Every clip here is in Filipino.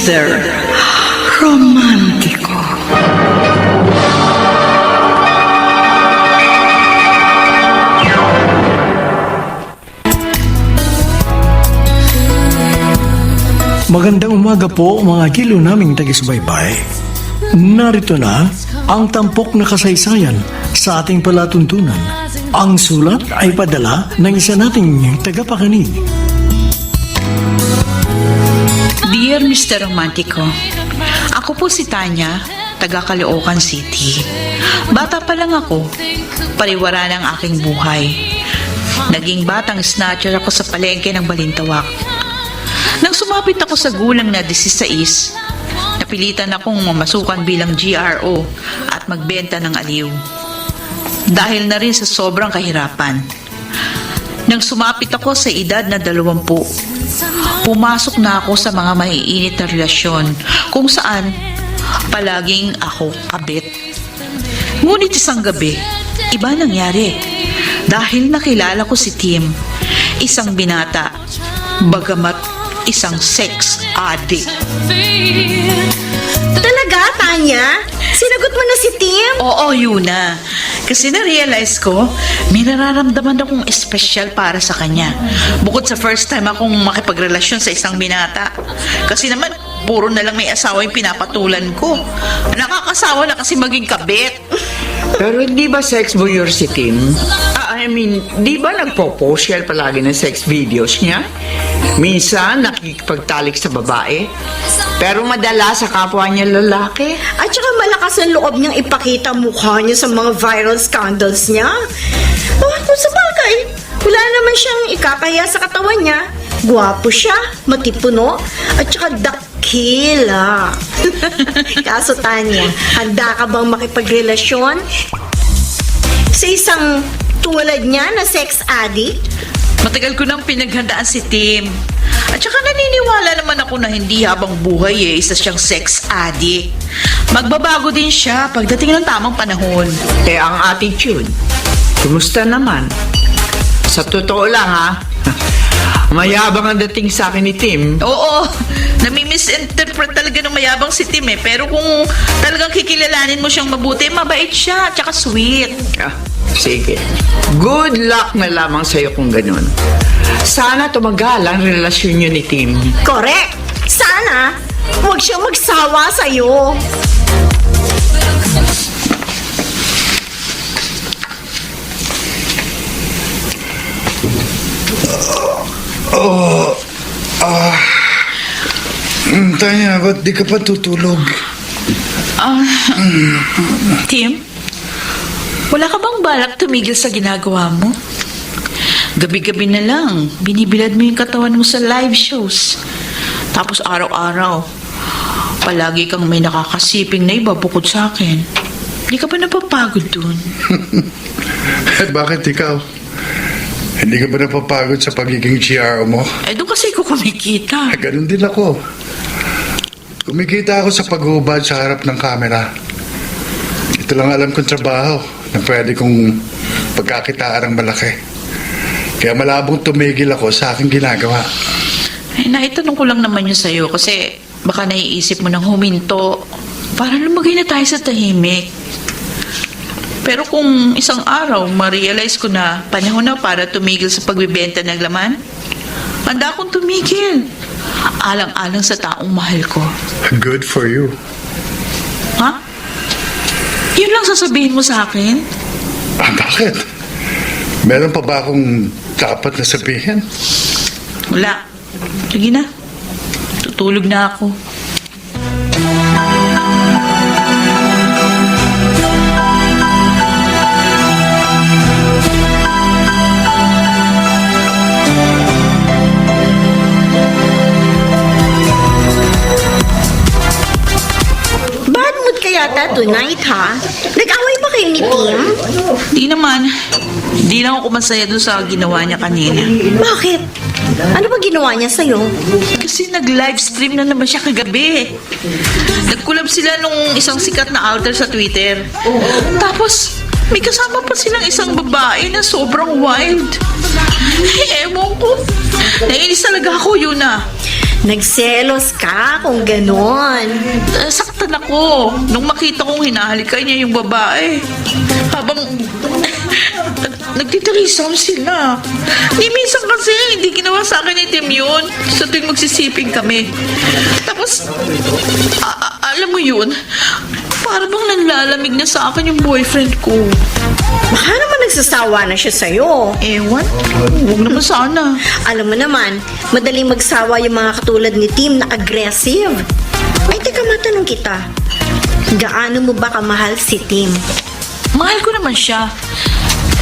Mr. Romántico. Magandang umaga po mga kilo naming tagisbaybay. Narito na ang tampok na kasaysayan sa ating palatuntunan. Ang sulat ay padala ng isa nating tagapakinig. Dear Mr. Romantico, ako po si Tanya, taga Caloocan City. Bata pa lang ako, pariwara ng aking buhay. Naging batang snatcher ako sa palengke ng Balintawak. Nang sumapit ako sa gulang na 16, napilitan akong mamasukan bilang GRO at magbenta ng aliw. Dahil na rin sa sobrang kahirapan. Nang sumapit ako sa edad na 20, pumasok na ako sa mga maiinit na relasyon kung saan palaging ako kabit. Ngunit isang gabi, iba nangyari. Dahil nakilala ko si Tim, isang binata, bagamat isang sex addict. Talaga, Tanya? Sinagot mo na si Tim? Oo, Yuna. Kasi na-realize ko, may nararamdaman akong espesyal para sa kanya. Bukod sa first time akong makipagrelasyon sa isang binata. Kasi naman, puro na lang may asawa yung pinapatulan ko. Nakakasawa na kasi maging kabit. Pero di ba sex voyeur si Tim? Di ba nagpo-post siya palagi ng sex videos niya? Minsan, nakikipagtalik sa babae. Pero madalas sa kapwa niya lalaki. At saka malakas ang loob niyang ipakita mukha niya sa mga viral scandals niya. Kung sa bagay, wala naman siyang ikakaya sa katawan niya. Gwapo siya, matipuno, at saka dakila. Kaso Tanya, handa ka bang makipagrelasyon sa isang tulad niya na sex addict? Matagal ko nang pinaghandaan si Tim. At saka naniniwala naman ako na hindi habang buhay isa siyang sex addict. Magbabago din siya pagdating ng tamang panahon. Ang attitude, kumusta naman? Sa totoo lang mayabang ang dating sa akin ni Tim. Oo, nami-misinterpret talaga ng mayabang si Tim eh. Pero kung talagang kikilalanin mo siyang mabuti, mabait siya at saka sweet. Sige. Good luck na lamang sa'yo kung ganun. Sana tumagal ang relasyon niyo ni Tim. Correct! Sana, huwag siyang magsawa sa'yo. Tanya, ba't di ka pa tutulog? Tim, wala ka bang balak tumigil sa ginagawa mo? Gabi-gabi na lang, binibilad mo yung katawan mo sa live shows. Tapos araw-araw, palagi kang may nakakasiping na iba bukod sa akin. Hindi ka ba napapagod dun? Bakit ikaw? Hindi ka ba napapagod sa pagiging GRO mo? Doon kasi ko kumikita. Ganun din ako. Kumikita ako sa paghubad sa harap ng kamera. Ito lang alam kong trabaho na pwede kong pagkakitaan ng malaki. Kaya malabong tumigil ako sa aking ginagawa. Naitanong ko lang naman yun sa'yo kasi baka naiisip mo nang huminto para lumagay na tayo sa tahimik. Pero kung isang araw ma-realize ko na panahon na para tumigil sa pagbibenta ng laman, handa akong tumigil. Alang-alang sa taong mahal ko. Good for you. Ha? Yun lang sasabihin mo sa akin? Bakit? Meron pa ba akong dapat na sabihin? Wala. Sige na. Tutulog na ako. Bad mood ka yata tonight, ha? Nag-away ba kayo ni Tim? Di naman. Di lang ako masaya dun sa ginawa niya kanina. Bakit? Ano ba ginawa niya sa'yo? Kasi nag-livestream na naman siya kagabi. Nag-collab sila nung isang sikat na outer sa Twitter. Tapos, may kasama pa silang isang babae na sobrang wild. Ewan ko. Nainis talaga ako, Yuna. Nagselos ka kung ganon. Saktan ako nung makita kong hinahalikan niya yung babae. Habang nagtitirisam sila. Ni minsan kasi hindi ginawa sa akin ni Tim yun sa tuwing magsisiping kami. Tapos, alam mo yun, para bang nanlalamig na sa akin yung boyfriend ko. Baka naman nagsasawa na siya sa'yo. Ewan, huwag naman sana. Alam mo naman, madaling magsawa yung mga katulad ni Tim na aggressive. Ay, teka, matanong kita. Gaano mo ba kamahal si Tim? Mahal ko naman siya.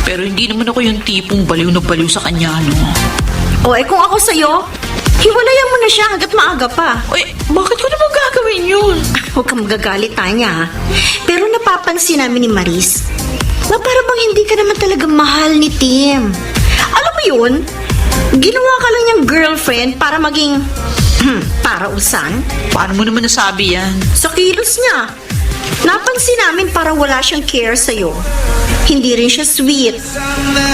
Pero hindi naman ako yung tipong baliw na baliw sa kanya, no? O, kung ako sa'yo, hiwalayan mo na siya hanggat maaga pa. Uy, bakit ko naman gagawin yun? Huwag kang magagalit, Tanya, ha? Pero napapansin namin ni Maris na para bang hindi ka naman talaga mahal ni Tim. Alam mo yun? Ginawa ka lang niyang girlfriend para maging parausan. Paano mo naman nasabi yan? Sa kilos niya. Napansin namin parang wala siyang care sa'yo. Hindi rin siya sweet.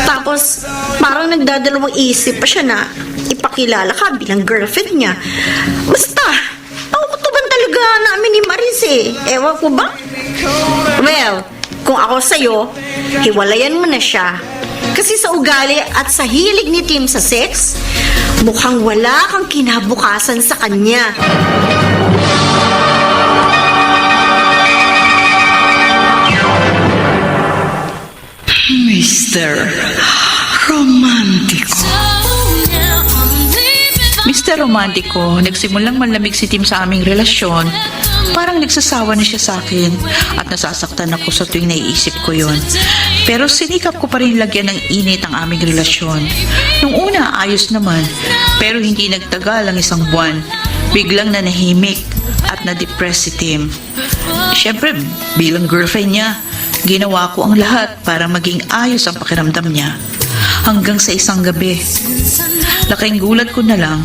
Tapos, parang nagdadalawang isip pa siya na ipakilala ka bilang girlfriend niya. Basta, nakukutuban talaga namin ni Maris eh. Ewan ko ba? Well, kung ako sa'yo, hiwalayan mo na siya. Kasi sa ugali at sa hilig ni Tim sa sex, mukhang wala kang kinabukasan sa kanya. Mr. Romantico. Mr. Romantico, nagsimulang malamig si Tim sa aming relasyon. Parang nagsasawa na siya sa akin at nasasaktan ako sa tuwing naiisip ko yon. Pero sinikap ko pa rin lagyan ng init ang aming relasyon. Nung una, ayos naman. Pero hindi nagtagal ang isang buwan. Biglang nanahimik at na-depress si Tim. Siyempre, bilang girlfriend niya, ginawa ko ang lahat para maging ayos ang pakiramdam niya. Hanggang sa isang gabi, laking gulat ko na lang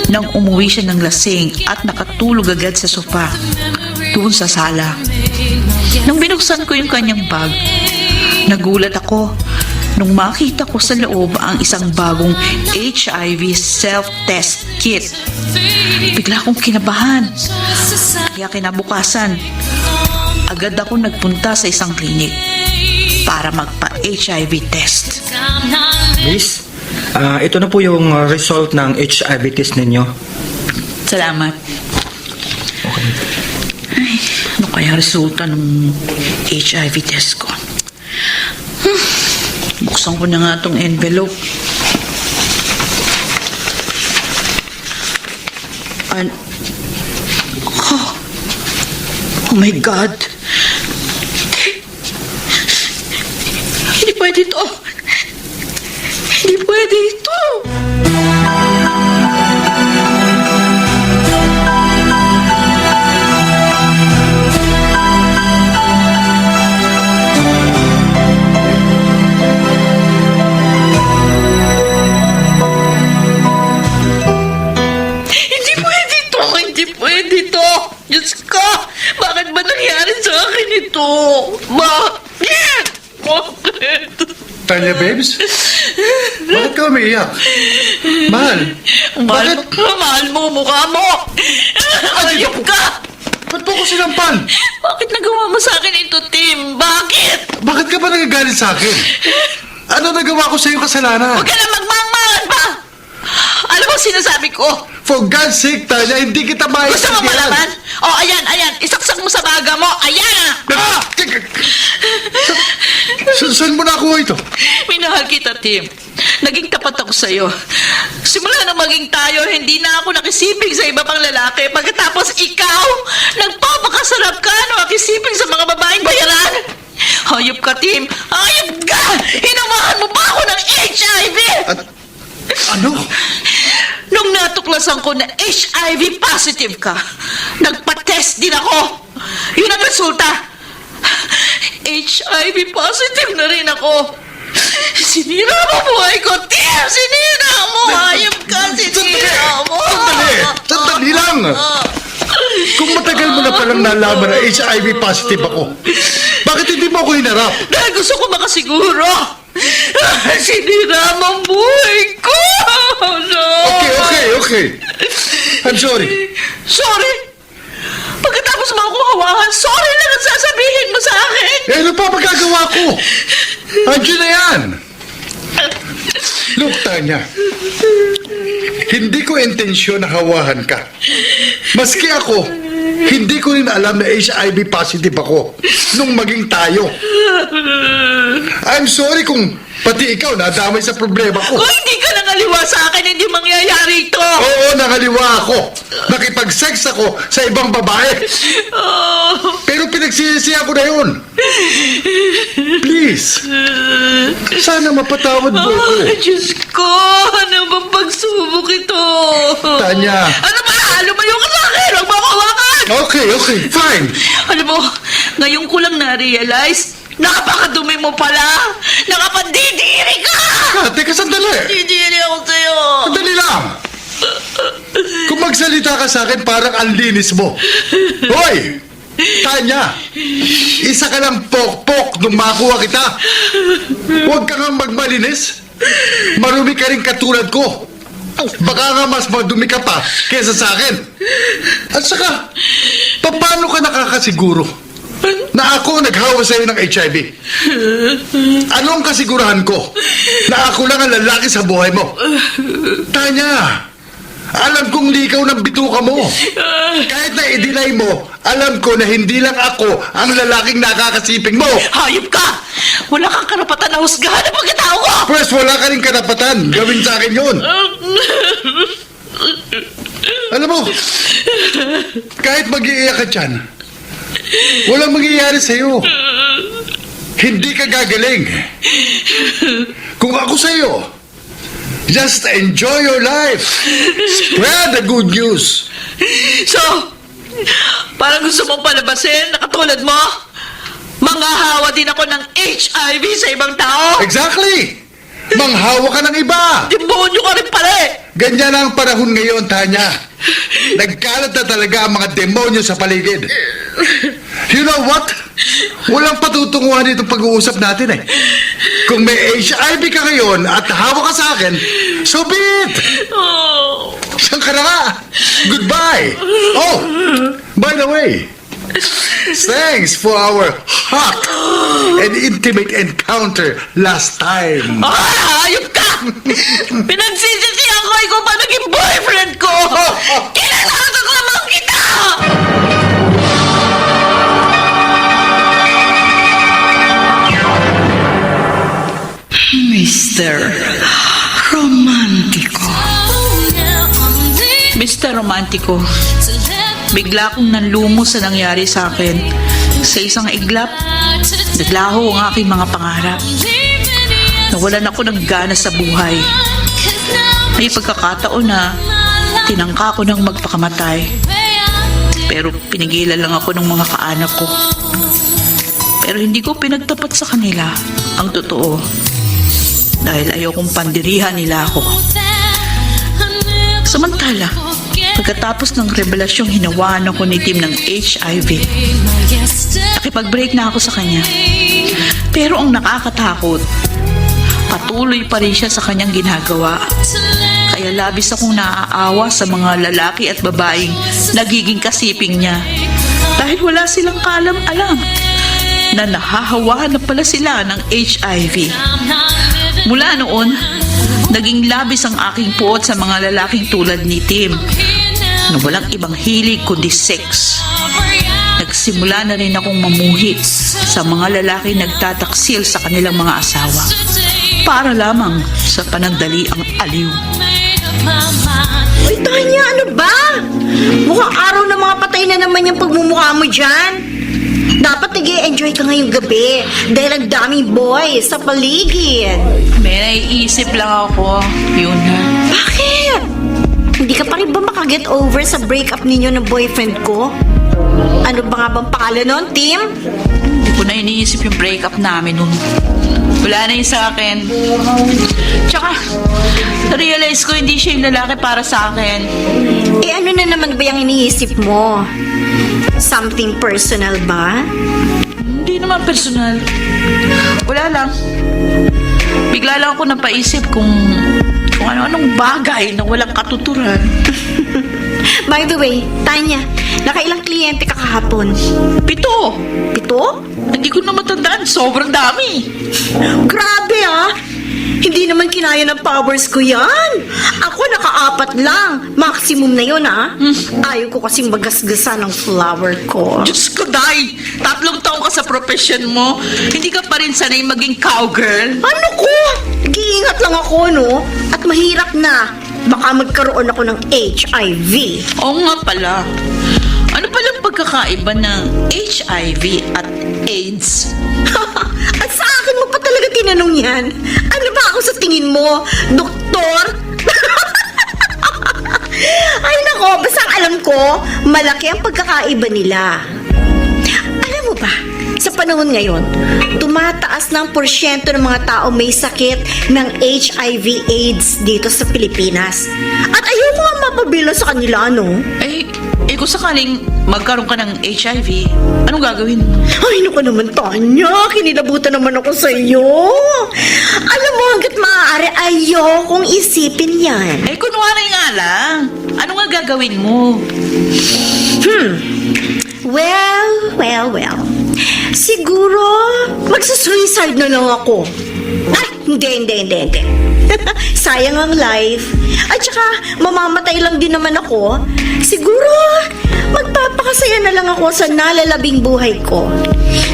nang umuwi siya ng lasing at nakatulog agad sa sofa doon sa sala. Nang binuksan ko yung kanyang bag, nagulat ako nung makita ko sa loob ang isang bagong HIV self-test kit. Bigla akong kinabahan. Kaya kinabukasan, agad ako nagpunta sa isang klinik para magpa-HIV test. Miss, ito na po yung result ng HIV test ninyo. Salamat. Ay, ano kaya resulta ng HIV test ko? Buksan ko na nga itong envelope. Oh my God! Hindi pwede ito! Hindi pwede ito! Hindi pwede ito! Hindi pwede ito! Diyos ko! Bakit ba nangyari sa akin ito? Bakit? Bakit? Tanya, babes? Bakit ka umiiyak? Mahal? Mahal Bakit? mo, mahal mo, mukha mo! Ayop ka! Ba't po ko sinampal? Bakit nagawa mo sa akin ito, Tim? Bakit? Bakit ka ba nagagalit sa akin? Ano nagawa ko sa iyong kasalanan? Huwag ka na magmangmangan pa! Alam mo sinasabi ko? For God's sake, Tanya, hindi kita Gusto mo maintindihan. malaman? Oh, ayan, ayan. Isaksak mo sa baga mo. Ayan! Ah! Saan mo nakuha ito? Minahal kita, Tim. Naging tapat ako sa'yo. Simula na maging tayo, hindi na ako nakisiping sa iba pang lalaki. Pagkatapos ikaw, nagpapakasarap ka na nakisiping sa mga babaeng bayaran. Hayop ka, Tim. Hayop ka! Hinamahan mo pa ako ng HIV! Ano? Nung natuklasan ko na HIV positive ka, nagpa-test din ako. Yun ang resulta. HIV positive na rin ako. Sinira mo buhay ko, Tim! Sinira mo! Hayop ka! Sinira mo! Sandali lang! Kung matagal mo na palang nalaman na HIV positive ako, bakit hindi mo ako hinarap? Dahil gusto ko makasiguro. Sinira mo ang buhay ko! No! Okay. I'm sorry. Sorry? Pagkatapos mo ako hawakan, sorry lang ang sasabihin mo sa akin. Eh, ano pa magagawa ko? Andiyan na yan. Look, Tanya. Hindi ko intensyon na hawahan ka. Maski ako, hindi ko rin alam na HIV positive ako nung maging tayo. I'm sorry kung pati ikaw nadamay sa problema ko. Kung hindi ka nangaliwa sa akin, hindi mangyayari ito. Oo, nakaliwa ako. Nakipag-sex ako sa ibang babae. Pero pinagsisisihan ko na yun. Please. Sana mapatawad mo ako. Diyos ko, ano bang pagsubok ito? Tanya. Ano ba? Lumayo ka sa akin! Huwag mo ako hawakan! Okay, fine. Alam mo, ngayon ko lang na-realize, nakapakadumi mo pala! Nakapandidiri ka! Teka, sandali. Didiri ako sa'yo! Sandali lang. Kung magsalita ka sa akin, parang ang linis mo. Hoy! Tanya! Isa ka lang pok-pok nung makuha kita. Huwag ka nga magmalinis. Marumi ka rin katulad ko. Baka nga mas madumi ka pa kesa sa akin. At saka, paano ka nakakasiguro na ako naghawa sa'yo ng HIV? Anong kasigurahan ko na ako lang ang lalaki sa buhay mo? Tanya, alam kong likaw ng bituka mo. Kahit na i-deny mo, alam ko na hindi lang ako ang lalaking nakakasiping mo. Hayop ka! Wala kang karapatan na husgahan ang pagkatao ko! First, wala ka rin karapatan gawin sa akin yun. Alam mo, kahit mag-iiyak ka dyan, walang mangyayari sa'yo. Hindi ka gagaling. Kung ako sa'yo, just enjoy your life. Spread the good news. So, parang gusto mong palabasin na katulad mo? Manghahawa din ako ng HIV sa ibang tao? Exactly. Manghawa ka ng iba. Demonyo ka rin pala eh! Ganyan ang panahon ngayon, Tanya. Nagkalat na talaga ang mga demonyo sa paligid. You know what? Walang patutunguhan itong pag-uusap natin eh. Kung may HIV ka ngayon at hawa ka sa akin, so be it! Oh. Saan ka na nga? Goodbye! Oh, by the way, thanks for our hot and intimate encounter last time. Hayop ka! Pinagsisisihan ko ikaw pa naging boyfriend ko! Kinalatok lamang kita! Mr. Romantico. Mr. Romantico, bigla akong nanlumo sa nangyari sa akin. Sa isang iglap, naglaho ang aking mga pangarap. Nawalan ako ng gana sa buhay. May pagkakataon na tinangka ko ng magpakamatay. Pero pinigilan lang ako ng mga kaanak ko. Pero hindi ko pinagtapat sa kanila ang totoo. Dahil ayokong pandirihan nila ako. Samantala, pagkatapos ng revelasyong hinawaan ako ni Tim ng HIV, nakipag-break na ako sa kanya. Pero ang nakakatakot, patuloy pa rin siya sa kanyang ginagawa. Kaya labis akong naaawa sa mga lalaki at babaeng nagiging kasiping niya. Dahil wala silang kaalam-alam na nahahawahan na pala sila ng HIV. Mula noon, naging labis ang aking puot sa mga lalaking tulad ni Tim na walang ibang hilig kundi sex. Nagsimula na rin akong mamuhi sa mga lalaki nagtataksil sa kanilang mga asawa para lamang sa panandaliang aliw. Uy, Tanya, ano ba? Mukhang araw na mga patay na naman yung pagmumukha mo dyan. Dapat nag-i-enjoy ka ngayong gabi dahil ang daming boys sa paligid. May naiisip lang ako, yun na. Bakit? Hindi ka pa rin ba makaget over sa breakup ninyo ng boyfriend ko? Ano ba nga bang pangalan nun, Tim? Hindi ko na iniisip yung breakup namin nun. Wala na yun sa akin. Tsaka, na-realize ko hindi siya yung lalaki para sa akin. Eh ano na naman ba yung iniisip mo? Something personal ba? Hindi naman personal. Wala lang. Bigla lang ako napaisip kung ano-anong bagay na walang katuturan. By the way, Tanya, nakailang kliyente ka kahapon? 7. 7? Hindi ko na matandaan. Sobrang dami. Grabe ah! Hindi naman kinaya ng powers ko yan. Ako naka-4 lang. Maximum na yun ah. Ayaw ko kasing magasgasan ng flower ko. Diyos ko, Day! 3 taong ka sa profession mo. Hindi ka pa rin sanay maging cowgirl. Ano ko? Nag-iingat lang ako, no? At mahirap na. Baka magkaroon ako ng HIV. Oo nga pala. Ano palang pagkakaiba ng HIV at AIDS? At sa akin mo pa talaga tinanong yan? Ano ba ako sa tingin mo? Doktor? Ay nako, basta ang alam ko, malaki ang pagkakaiba nila. Alam mo ba, sa panahon ngayon, tumataas na ang porsyento ng mga tao may sakit ng HIV/AIDS dito sa Pilipinas. At ayoko nga mapabilang sa kanila, no? Kung sakaling magkaroon ka ng HIV, anong gagawin mo? Ay, naku naman, Tanya. Kinilabutan naman ako sa iyo. Alam mo, hanggat maaari, ayokong isipin yan. Kunwari nga lang. Ano nga gagawin mo? Well. Siguro, magsusuicide na lang ako. Ay, hindi. Sayang ang life. At saka, mamamatay lang din naman ako. Siguro, magpapakasaya na lang ako sa nalalabing buhay ko.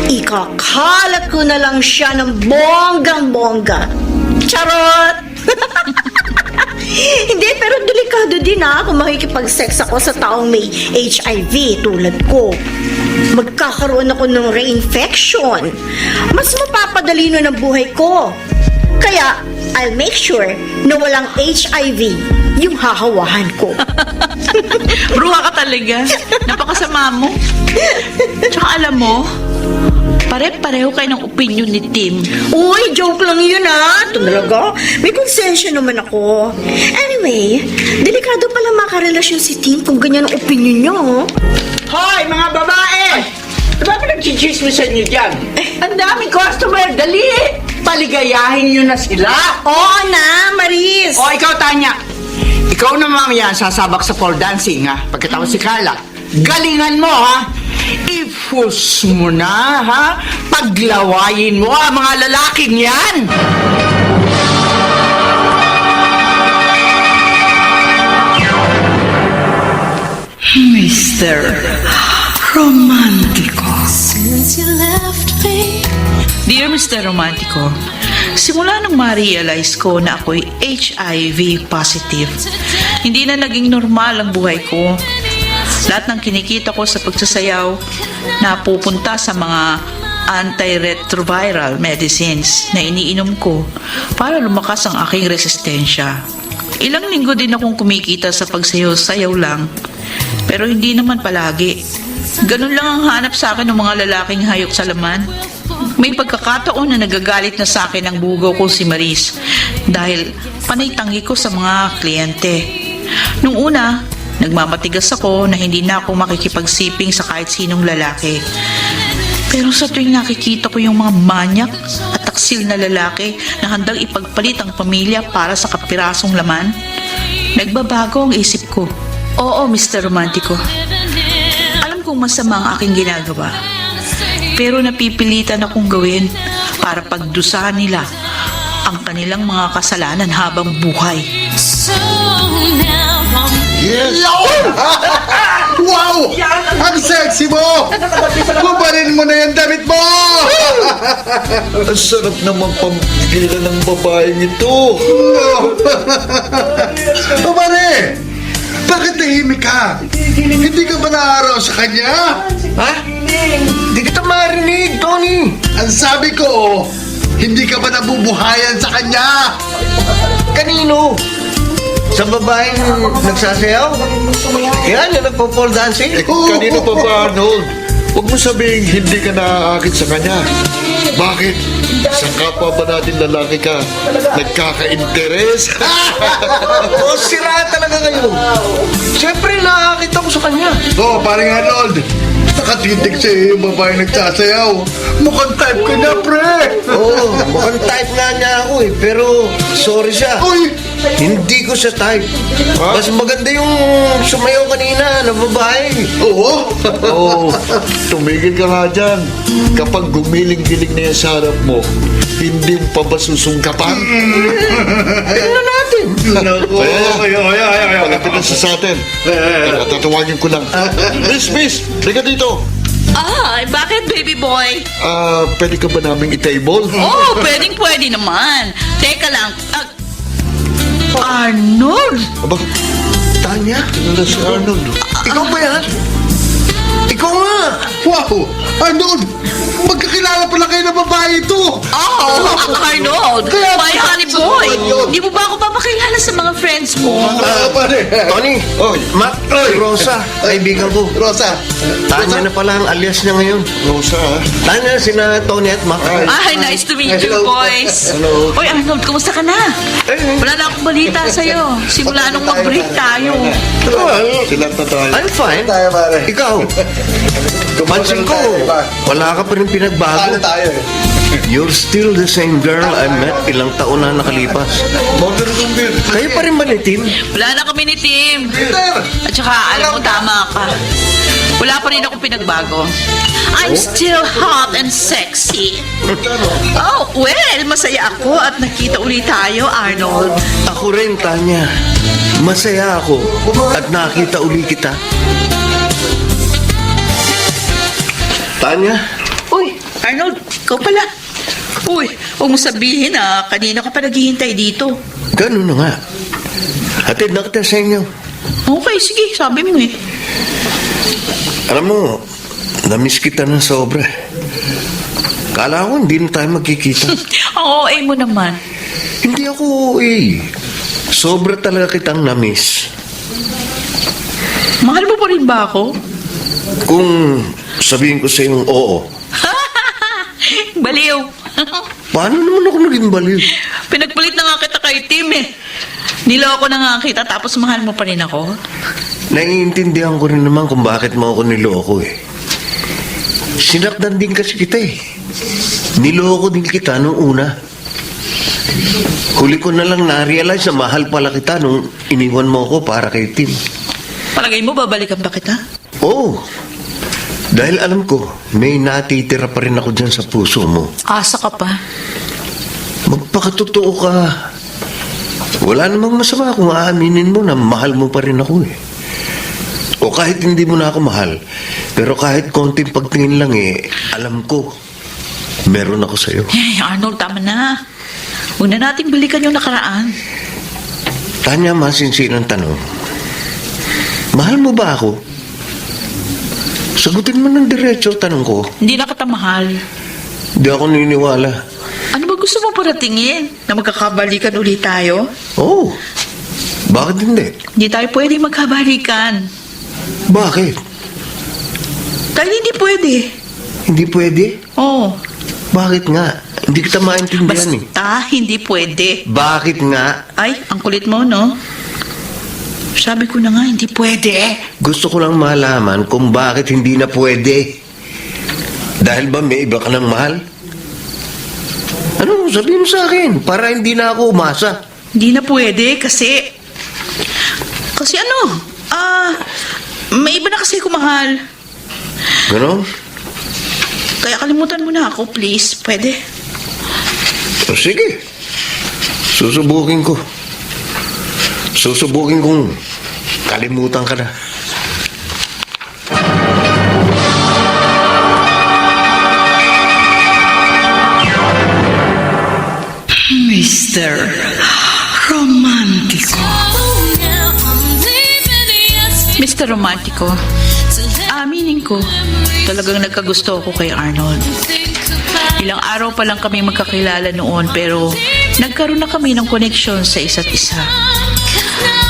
Ikakalat ko na lang siya ng bonggang-bongga. Charot! Hindi, pero delikado din kung makikipag-sex ako sa taong may HIV tulad ko. Magkakaroon ako ng reinfection. Mas mapapadali nun ang buhay ko. Kaya, I'll make sure na walang HIV yung hahawahan ko. Bruha ka talaga. Napakasama mo. Tsaka alam mo, pare-pareho kayo ng opinion ni Tim. Uy, joke lang yun Ito talaga. May konsensya naman ako. Anyway, delikado pala makarelasyon si Tim kung ganyan ang opinion niya. Hoy, mga babae! Diba ba nagchichismisan nyo dyan? Ang daming customer, dali! Paligayahin nyo na sila! Oo na, Maris. O, ikaw, Tanya. Ikaw na mamaya sasabak sa pole dancing, ha? Pagkatapos si Carla. Galingan mo, ha? I-push mo na, ha? Paglawayin mo ang mga lalaking yan! Mr. Romantico. Since you left me, Dear Mr. Romantico, simula nung ma-realize ko na ako'y HIV positive, hindi na naging normal ang buhay ko. Lahat ng kinikita ko sa pagsasayaw napupunta sa mga antiretroviral medicines na iniinom ko para lumakas ang aking resistensya. Ilang linggo din akong kumikita sa pagsayaw-sayaw lang, pero hindi naman palagi. Ganun lang ang hanap sa akin ng mga lalaking hayok sa laman. May pagkakataon na nagagalit na sa akin ang bugaw ko si Maris dahil panay-tanggi ko sa mga kliyente. Nung una, nagmamatigas ako na hindi na ako makikipagsiping sa kahit sinong lalaki. Pero sa tuwing nakikita ko yung mga manyak at taksil na lalaki na handang ipagpalit ang pamilya para sa kapirasong laman, nagbabago ang isip ko. Oo, Mr. Romantico. Alam kong masama ang aking ginagawa. Pero napipilitan akong gawin para pagdusahan nila ang kanilang mga kasalanan habang buhay. so now I'm Yes! Wow! Ang sexy mo! Kubarin mo na yung damit mo! Ang sarap naman pampigilan ng babaeng ito. Kumare! Bakit tahimik ka? Hindi ka ba naaraw sa kanya? Ha? Hindi kita marinig, Tony. Ang sabi ko, hindi ka ba nabubuhayan sa kanya? Kanino? Sa babaeng nagsasayaw? Yan, yung nagpo-pole dancing. Kanino pa ba, Arnold? Huwag mo sabihin hindi ka naaakit sa kanya. Bakit? Sa kapwa ba natin lalaki ka nagkaka-interes? O, sira talaga kayo. Siyempre, nakakit ako sa kanya. Oo, paring Arnold. Nakatitig sa'yo yung babae nagsasayaw. Mukhang type ka na, pre! Oo, mukhang type nga niya ako eh. Pero, sorry siya. Uy! Hindi ko sa type. Mas maganda yung sumayaw kanina na babae. Oo. Oo. Tumigil ka nga dyan. Kapag gumiling-giling na yan sa harap mo, hindi mo pa ba susungkapan? Tingnan natin. Naku, palapit na sa atin. Tatawagin ko lang. Miss, teka dito. Bakit, baby boy? Pwede ka ba naming i-table? Oh, pwede naman. Teka lang. Arnold! Aba, Tanya, ano si Arnold? ikaw ba yan? Ikaw nga. Wow! Arnold! Magkakilala pala kayo ng babae ito! Arnold! My honey boy! Di mo ba ako papakilala sa mga friends mo? Pare! Tony, Oy! Matt, Rosa, kaibigan ko. Rosa! Tanya na pala ang alias niya ngayon. Rosa, ha? Tanya, sina Tony at Matt. Nice to meet you, Hello. boys. Hello. Oy, Arnold, kumusta ka na? Wala na akong balita sa'yo. Simula nung mag-break tayo. Sila tayo. I'm fine. Tayo, pare. Ikaw, pansin ko, wala ka pa rin pinagbago. tayo eh? You're still the same girl I met ilang taon na nakalipas. Burger kumbir. Kayo pa rin ba ni Tim? Wala na kami ni Tim. Peter! At saka, alam mo, tama ka. Wala pa rin akong pinagbago. I'm still hot and sexy. Oh, well, masaya ako at nakita ulit tayo, Arnold. Ako rin, Tanya. Masaya ako at nakita uli kita. Tanya, Uy, Arnold, ikaw pala. Uy, huwag mo sabihin kanina ka pa naghihintay dito. ganun na nga. Hatid na kita sa inyo. Okay, sige, sabi mo eh. Alam mo, namiss kita ng sobra. Kala ko hindi na tayo magkikita. Ang OA mo naman. Hindi ako sobra talaga kitang namiss. Mahal mo pa rin ba ako? Kung sabihin ko sa yung oo, Baliw. paano naman ako naging baliw? Pinagpalit na nga kita kay Tim eh. Niloko na nga kita tapos mahal mo pa rin ako. Naiintindihan ko rin naman kung bakit mo ako niloko eh. Sinaktan din kasi kita eh. Niloko din kita nung una. Huli ko na lang na-realize na mahal pala kita nung iniwan mo ako para kay Tim. Palagay mo babalikan pa kita? Oo. Dahil alam ko, may natitira pa rin ako dyan sa puso mo. Asa ka pa. Magpakatotoo ka. Wala namang masama kung aaminin mo na mahal mo pa rin ako eh. O kahit hindi mo na ako mahal, pero kahit konting pagtingin lang alam ko, meron ako sa'yo. Eh, Arnold, tama na. Huwag na nating balikan yung nakaraan. Tanya, masinsinang tanong. Mahal mo ba ako? Sagutin mo ng diretso, tanong ko. Hindi na kita mahal. Di ako niniwala. Ano ba gusto mo paratingin? Na magkakabalikan ulit tayo? Oo. Bakit hindi? Hindi tayo pwede magkabalikan. Bakit? Dahil hindi pwede. Hindi pwede? Oo. Bakit nga? Hindi kita maintindihan eh. Basta hindi pwede. Bakit nga? Ay, ang kulit mo, no? Sabi ko na nga, hindi pwede. Gusto ko lang malaman kung bakit hindi na pwede. Dahil ba may iba ka ng mahal? Ano? Sabihin mo sa akin para hindi na ako umasa. Hindi na pwede kasi... Kasi ano? May iba na kasi ako mahal. Ganon? Kaya kalimutan mo na ako, please. Pwede? O sige. Susubukin ko. Susubukin kong kalimutan ka na. Mr. Romantico. Mr. Romantico, aminin ko, talagang nagkagusto ako kay Arnold. Ilang araw pa lang kami magkakilala noon pero nagkaroon na kami ng koneksyon sa isa't isa.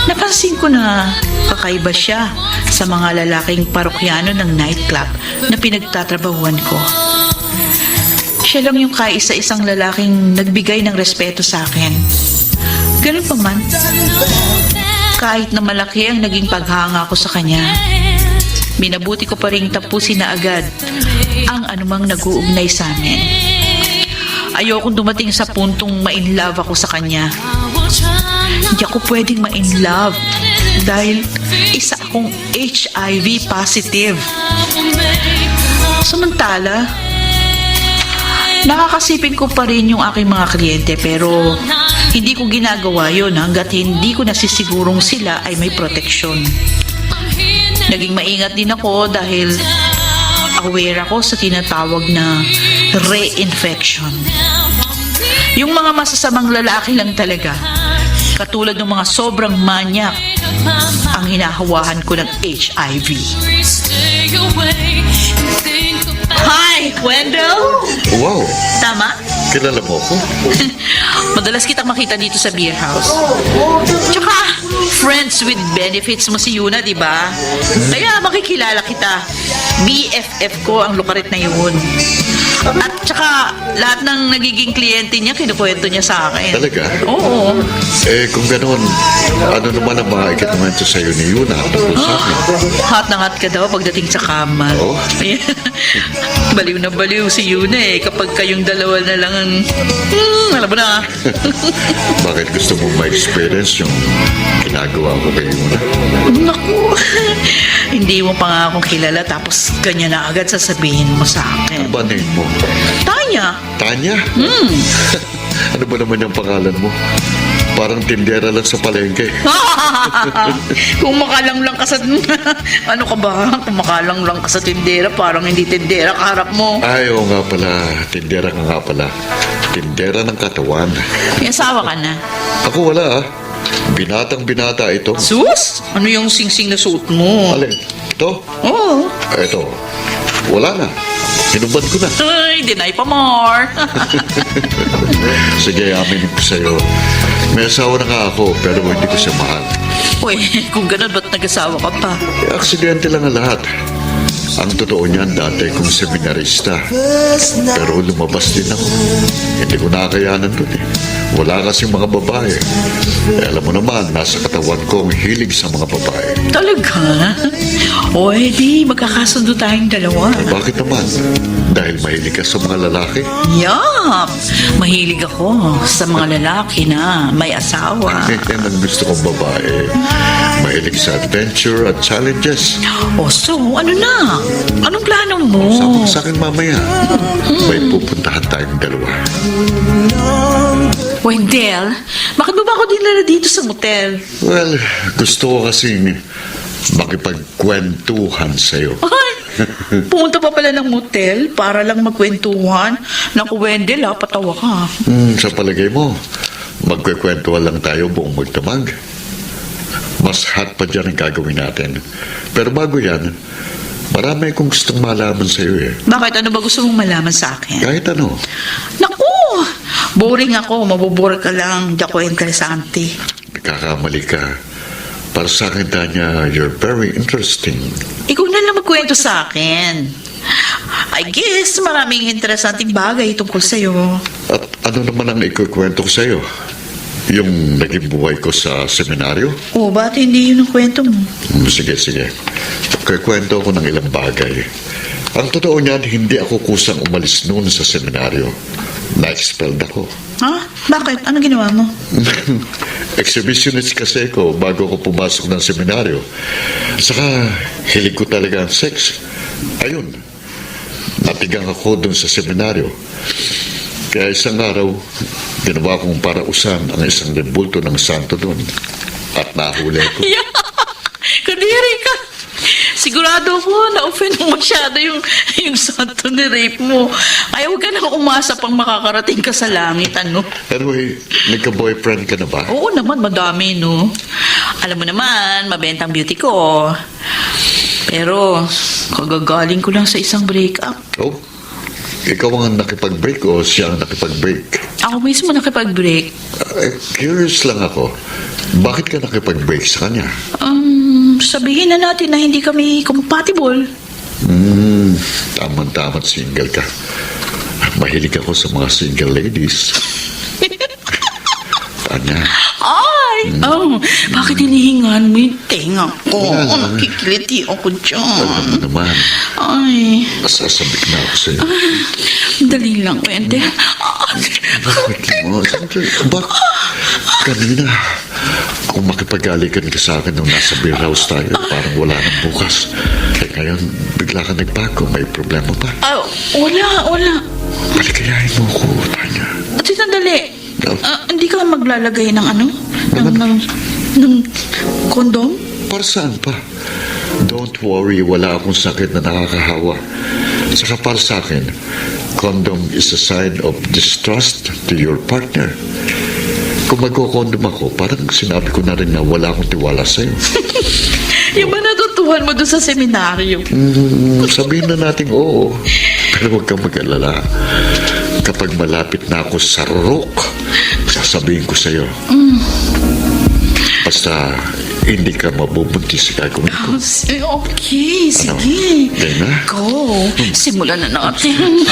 Napansin ko na kakaiba siya sa mga lalaking parokyano ng nightclub na pinagtatrabahuan ko. Siya lang yung kaisa-isang lalaking nagbigay ng respeto sa akin. Ganun pa man, kahit na malaki ang naging paghanga ko sa kanya, minabuti ko pa rin tapusin na agad ang anumang nag-uugnay sa amin. Ayokong dumating sa puntong ma-inlove ako sa kanya. Hindi ako pwedeng ma-in love dahil isa akong HIV positive. Samantala, nakakasipin ko pa rin yung aking mga kliyente pero hindi ko ginagawa yun hanggat hindi ko nasisigurong sila ay may proteksyon. Naging maingat din ako dahil aware ako sa tinatawag na reinfection. Yung mga masasamang lalaki lang talaga, katulad ng mga sobrang manyak, ang hinahawahan ko ng HIV. Hi, Wendell! Wow, Tama? kilala mo ko? Madalas kitang makita dito sa beer house. Tsaka, friends with benefits mo si Yuna, di ba? Kaya makikilala kita. BFF ko ang lukarit na yun. At tsaka, lahat ng nagiging kliyente niya, kinukwento niya sa akin. Talaga? Oo. Kung gano'n, ano naman ang mga ikitamento sa'yo ni Yuna tungkol sa akin? Hot na hot ka daw pagdating sa kama. Oo. Baliw na baliw si Yuna kapag kayong dalawa na lang ang... alam mo na. Bakit gusto mo ma-experience yung ginagawa ko kay Yuna? Naku, hindi mo pa nga akong kilala tapos ganyan na agad sasabihin mo sa akin. Ano ba name mo? Tanya! Tanya? Ano ba naman yung pangalan mo? Parang tindera lang sa palengke. Kung makalang lang ka sa... ano ka ba? Kung makalang lang ka sa tindera, parang hindi tindera kaharap mo. Ay, oo nga pala. Tindera ka nga pala. Tindera ng katawan. May asawa ka na. Ako wala ah. Binatang binata ito. Sus! Ano yung singsing na suot mo? Alin? Ito? Oo. Ito. Wala na. Hinubad ko na. Ay, deny pa more. Sige, aminin ko sa'yo. May asawa na nga ako, pero hindi ko siya mahal. Uy, kung ganun, ba't nag-asawa ka pa? Aksidente lang ang lahat. Ang totoo niyan, dati kong seminarista. Pero lumabas din ako. Hindi ko nakakayanan dun eh. Wala kasing mga babae. Alam mo naman, nasa katawan ko ang hilig sa mga babae. Talaga? O, di, magkakasundo tayong dalawa. Bakit naman? Dahil mahilig ka sa mga lalaki? Yup! Mahilig ako sa mga lalaki na may asawa. Yan ang gusto kong babae. Mahilig sa adventure at challenges. O, so, ano na? Anong plano mo? Sama ka sa akin mamaya. May pupuntahan tayong dalawa. Wendell, bakit mo ba ako dinala dito sa motel? Well, gusto ko kasing makipagkwentuhan sa'yo. Ay, pumunta pa pala ng motel para lang magkwentuhan. Naku, Wendell, patawa ka. Sa palagay mo, magkukwentuhan lang tayo buong magdamag. Mas hot pa dyan ang gagawin natin. Pero bago yan, marami akong gustong malaman sa'yo eh. Bakit? Ano ba gusto mong malaman sa akin? Kahit ano. Naku! Boring ako. Mabubore ka lang. Di ako interesante. Nagkakamali ka. Para sa akin, Tanya, you're very interesting. Ikaw na lang magkwento sa akin. I guess maraming interesanting bagay tungkol sa'yo. At ano naman ang ikukwento ko sa'yo? Yung naging buhay ko sa seminaryo? O, ba't hindi yun ang kwento mo? Sige. Kikwento ko ng ilang bagay. Ang totoo niyan, hindi ako kusang umalis noon sa seminaryo. Na-expelled ako. Ha? Bakit? Ano ginawa mo? Exhibitionist kasi ko bago ako pumasok ng seminaryo. Saka, hilig ko talaga ang sex. Ayun, natigang ako doon sa seminaryo. Kaya isang araw, ginawa kong parausan ang isang rebulto ng santo doon. At nahuli ko. Kadiri ka! Sigurado ko, na-offend mo masyado yung santo ni rape mo. Ay, huwag ka nang umasa pang makakarating ka sa langit, ano? Anyway, nagka-boyfriend ka na ba? Oo naman, madami, no? Alam mo naman, mabenta ang beauty ko. Pero, kagagaling ko lang sa isang breakup. Oh, ikaw ang nakipag-break o siya ang nakipag-break? Ako mismo nakipag-break. Curious lang ako. Bakit ka nakipag-break sa kanya? Sabihin na natin na hindi kami compatible. Tama-tama single ka. Mahilig ako sa mga single ladies. Tanya. Ay! Bakit hinihingan mo yung tenga ko? Wala lang. Nakikiliti ako dyan. Alam mo naman, Ay, masasabik na ako sa'yo. dali lang, Wendell. Bakit mo? Bakit? Kanina, kung makipagalikan ka sa akin nung nasa beer house tayo, parang wala nang bukas. Eh ngayon, bigla ka nagbago. May problema ba? Wala. Paligayahin mo ko, Tanya. At sandali. No. Hindi ka maglalagay ng ano? Ng kondom? Para saan pa? Don't worry, wala akong sakit na nakakahawa. Saka para sa akin, condom is a sign of distrust to your partner. Kung magkukondom ako, parang sinabi ko na rin na wala akong tiwala sa'yo. Yung ba natutuhan mo doon sa seminaryo? Sabihin na natin oo. Pero huwag kang mag-alala. Kapag malapit na ako sa rurok, sasabihin ko sa'yo. Basta hindi ka mabubuntis sa gagawin ko. Okay, sige. Game na? Go. Simulan na natin.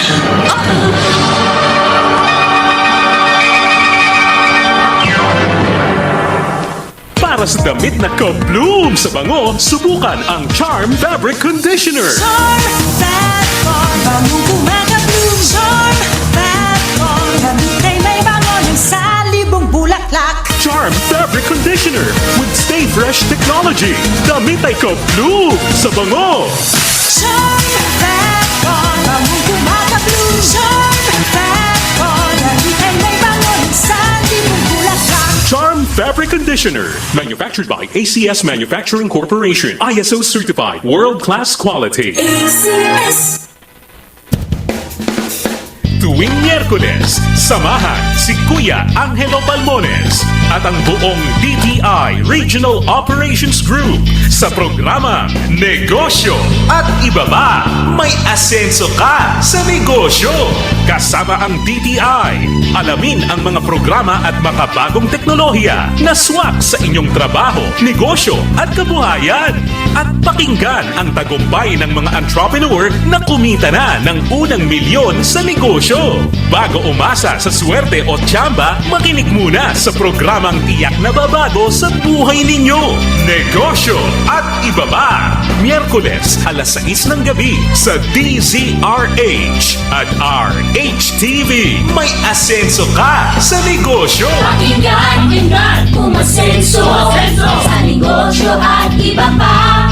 Para sa damit na ka-bloom sa bango, subukan ang Charm Fabric Conditioner. Charm Fat Farm, bangong kumaka-bloom. Charm Fat Farm, damit ay may bango ng salibong bulaklak. Charm Fabric Conditioner with Stay Fresh Technology. Damit ay ka-bloom sa bango. Charm Fat Farm, bangong kumaka-bloom. Charm Fat Farm, damit ay may bango ng salibong bulaklak. Charm Fabric Conditioner. Manufactured by ACS Manufacturing Corporation. ISO certified. World-class quality. ACS. Tuwing Miyerkules, samahan si Kuya Angelo Balmones at ang buong DTI Regional Operations Group sa programa Negosyo at Iba Pa. May asenso ka sa negosyo. Kasama ang DTI, alamin ang mga programa at makabagong teknolohiya na swak sa inyong trabaho, negosyo at kabuhayan. At pakinggan ang tagumpay ng mga entrepreneur na kumita na ng unang milyon sa negosyo. Bago umasa sa swerte o tsamba, makinig muna sa programang tiyak na babago sa buhay ninyo. Negosyo at Iba Pa. Miyerkules, alas 6 ng gabi sa DZRH at RHTV. May asenso ka sa negosyo. Pakinggan, umasenso sa negosyo at iba pa.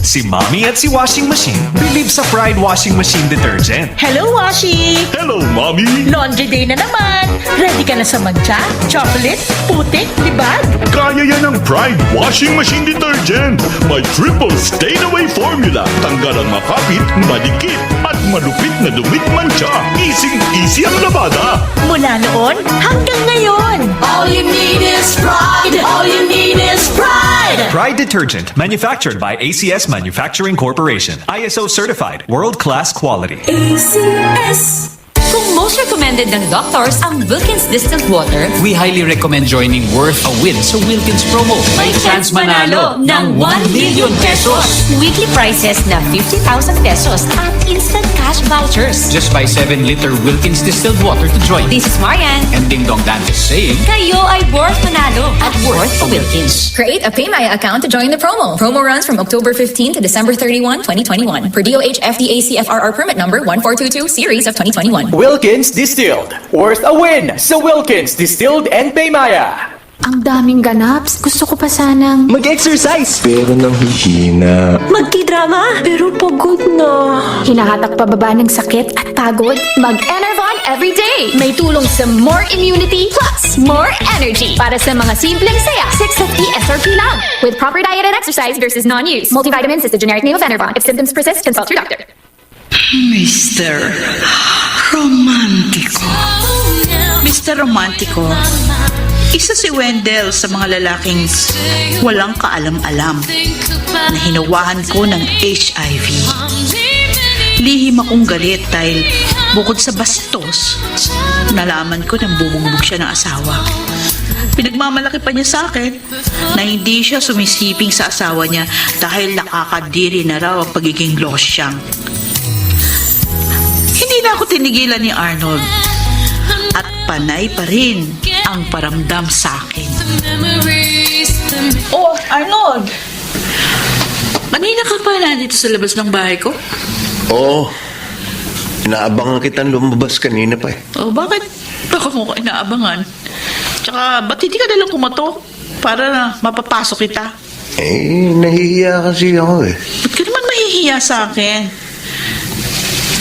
Si Mommy at si Washing Machine believe sa Pride Washing Machine Detergent. Hello, Washi! Hello, Mommy! Laundry day na naman! Ready ka na sa magtsa, chocolate, putik, libag? Kaya yan ang Pride Washing Machine Detergent. May triple stain-away formula. Tanggal ang makapit, malikit, at malupit na dumit mancha. Easy ang labada. Mula noon hanggang ngayon. All you need is pride. All you need is pride. Pride Detergent, manufactured by ACS Manufacturing Corporation. ISO certified, world-class quality. ACS. Kung most recommended ng doctors ang Wilkins Distilled Water, we highly recommend joining Worth a Win sa Wilkins promo. may chance manalo ng 1 million pesos. Weekly prizes na 50,000 pesos at instant cash vouchers. Just buy 7-liter Wilkins Distilled Water to join. This is Marian. And Ding Dong Dan is saying, Kayo ay worth manalo at worth a Wilkins. Create a PayMaya account to join the promo. Promo runs from October 15 to December 31, 2021. Per DOH FDA CFRR permit number 1422 series of 2021. Wilkins Distilled. Worth a win sa Wilkins Distilled and Paymaya. Ang daming ganaps. Gusto ko pa sanang Mag-exercise. Pero nang hihina. magkidrama, pero pagod na. Hinahatak pababa ng sakit at pagod. Mag-Enervon everyday. May tulong sa more immunity plus more energy. Para sa mga simpleng saya, 650 SRP lang. With proper diet and exercise versus non-use. Multivitamins is the generic name of Enervon. If symptoms persist, consult your doctor. Mr. Romantico. Mr. Romantico, isa si Wendell sa mga lalaking walang kaalam-alam na hinawahan ko ng HIV. Lihim akong galit dahil bukod sa bastos, nalaman ko nang bubugbog siya ng asawa. Pinagmamalaki pa niya sa akin na hindi siya sumisiping sa asawa niya dahil nakakadiri na raw ang pagiging losyang. Hindi na ako tinigilan ni Arnold at panay pa rin ang paramdam sa akin. Oh, Arnold! Kanina ka pa nandito sa labas ng bahay ko? Oo. Inaabangan kitang lumabas kanina pa eh. Oh, bakit baka mo ko inaabangan? Tsaka, ba't hindi ka nalang kumatok? Para na mapapasok kita. Nahihiya kasi ako eh. Ba't ka naman mahihiya sa akin?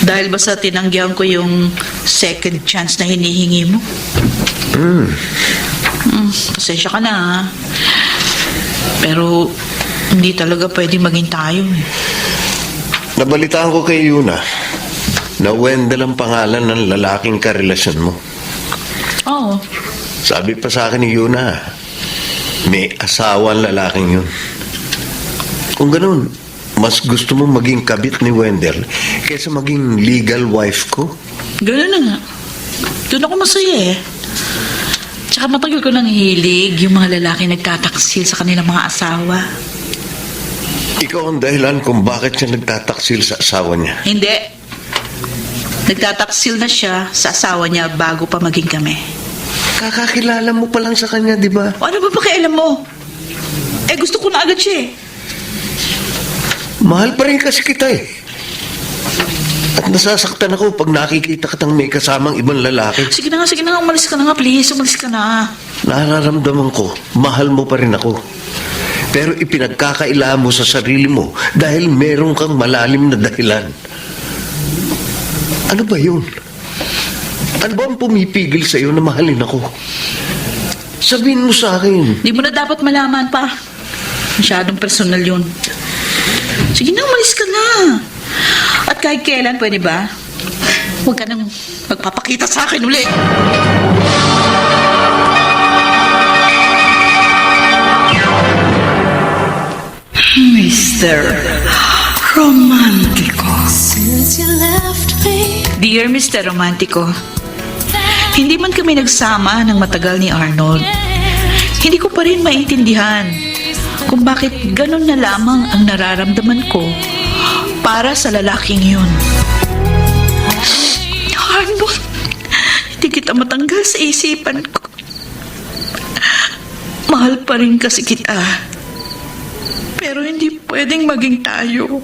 Dahil ba sa tinanggihan ko yung second chance na hinihingi mo? Pasensya ka na ha. Pero hindi talaga pwede maging tayo eh. Nabalitaan ko kay Yuna na Wendell ang pangalan ng lalaking karelasyon mo. Oo. Sabi pa sa akin ni Yuna, may asawa ang lalaking yun. Kung ganun, mas gusto mong maging kabit ni Wendell kaysa maging legal wife ko? Ganun na nga. Doon ako masaya eh. Tsaka matagal ko nang hilig yung mga lalaki nagtataksil sa kanilang mga asawa. Ikaw ang dahilan kung bakit siya nagtataksil sa asawa niya. Hindi. Nagtataksil na siya sa asawa niya bago pa maging kami. Kakakilala mo pa lang sa kanya, di ba? O ano ba pakialam mo? Gusto ko na agad siya eh. Mahal pa rin kasi kita eh. At nasasaktan ako pag nakikita kitang may kasamang ibang lalaki. Sige na nga, umalis ka na nga, please. Umalis ka na. Nararamdaman ko, mahal mo pa rin ako. Pero ipinagkakaila mo sa sarili mo dahil meron kang malalim na dahilan. Ano ba yun? Ano ba ang pumipigil sa'yo na mahalin ako? Sabihin mo sa akin. Di mo na dapat malaman pa. Masyadong personal yun. Sige na, umalis ka na. At kahit kailan, pwede ba? Huwag ka nang magpapakita sa akin uli. Mr. Romantico. Dear Mr. Romantico, hindi man kami nagsama ng matagal ni Arnold, hindi ko pa rin maintindihan kung bakit ganun na lamang ang nararamdaman ko para sa lalaking yun. Arnold, hindi kita matanggal sa isipan ko. Mahal pa rin kasi kita. Pero hindi pwedeng maging tayo.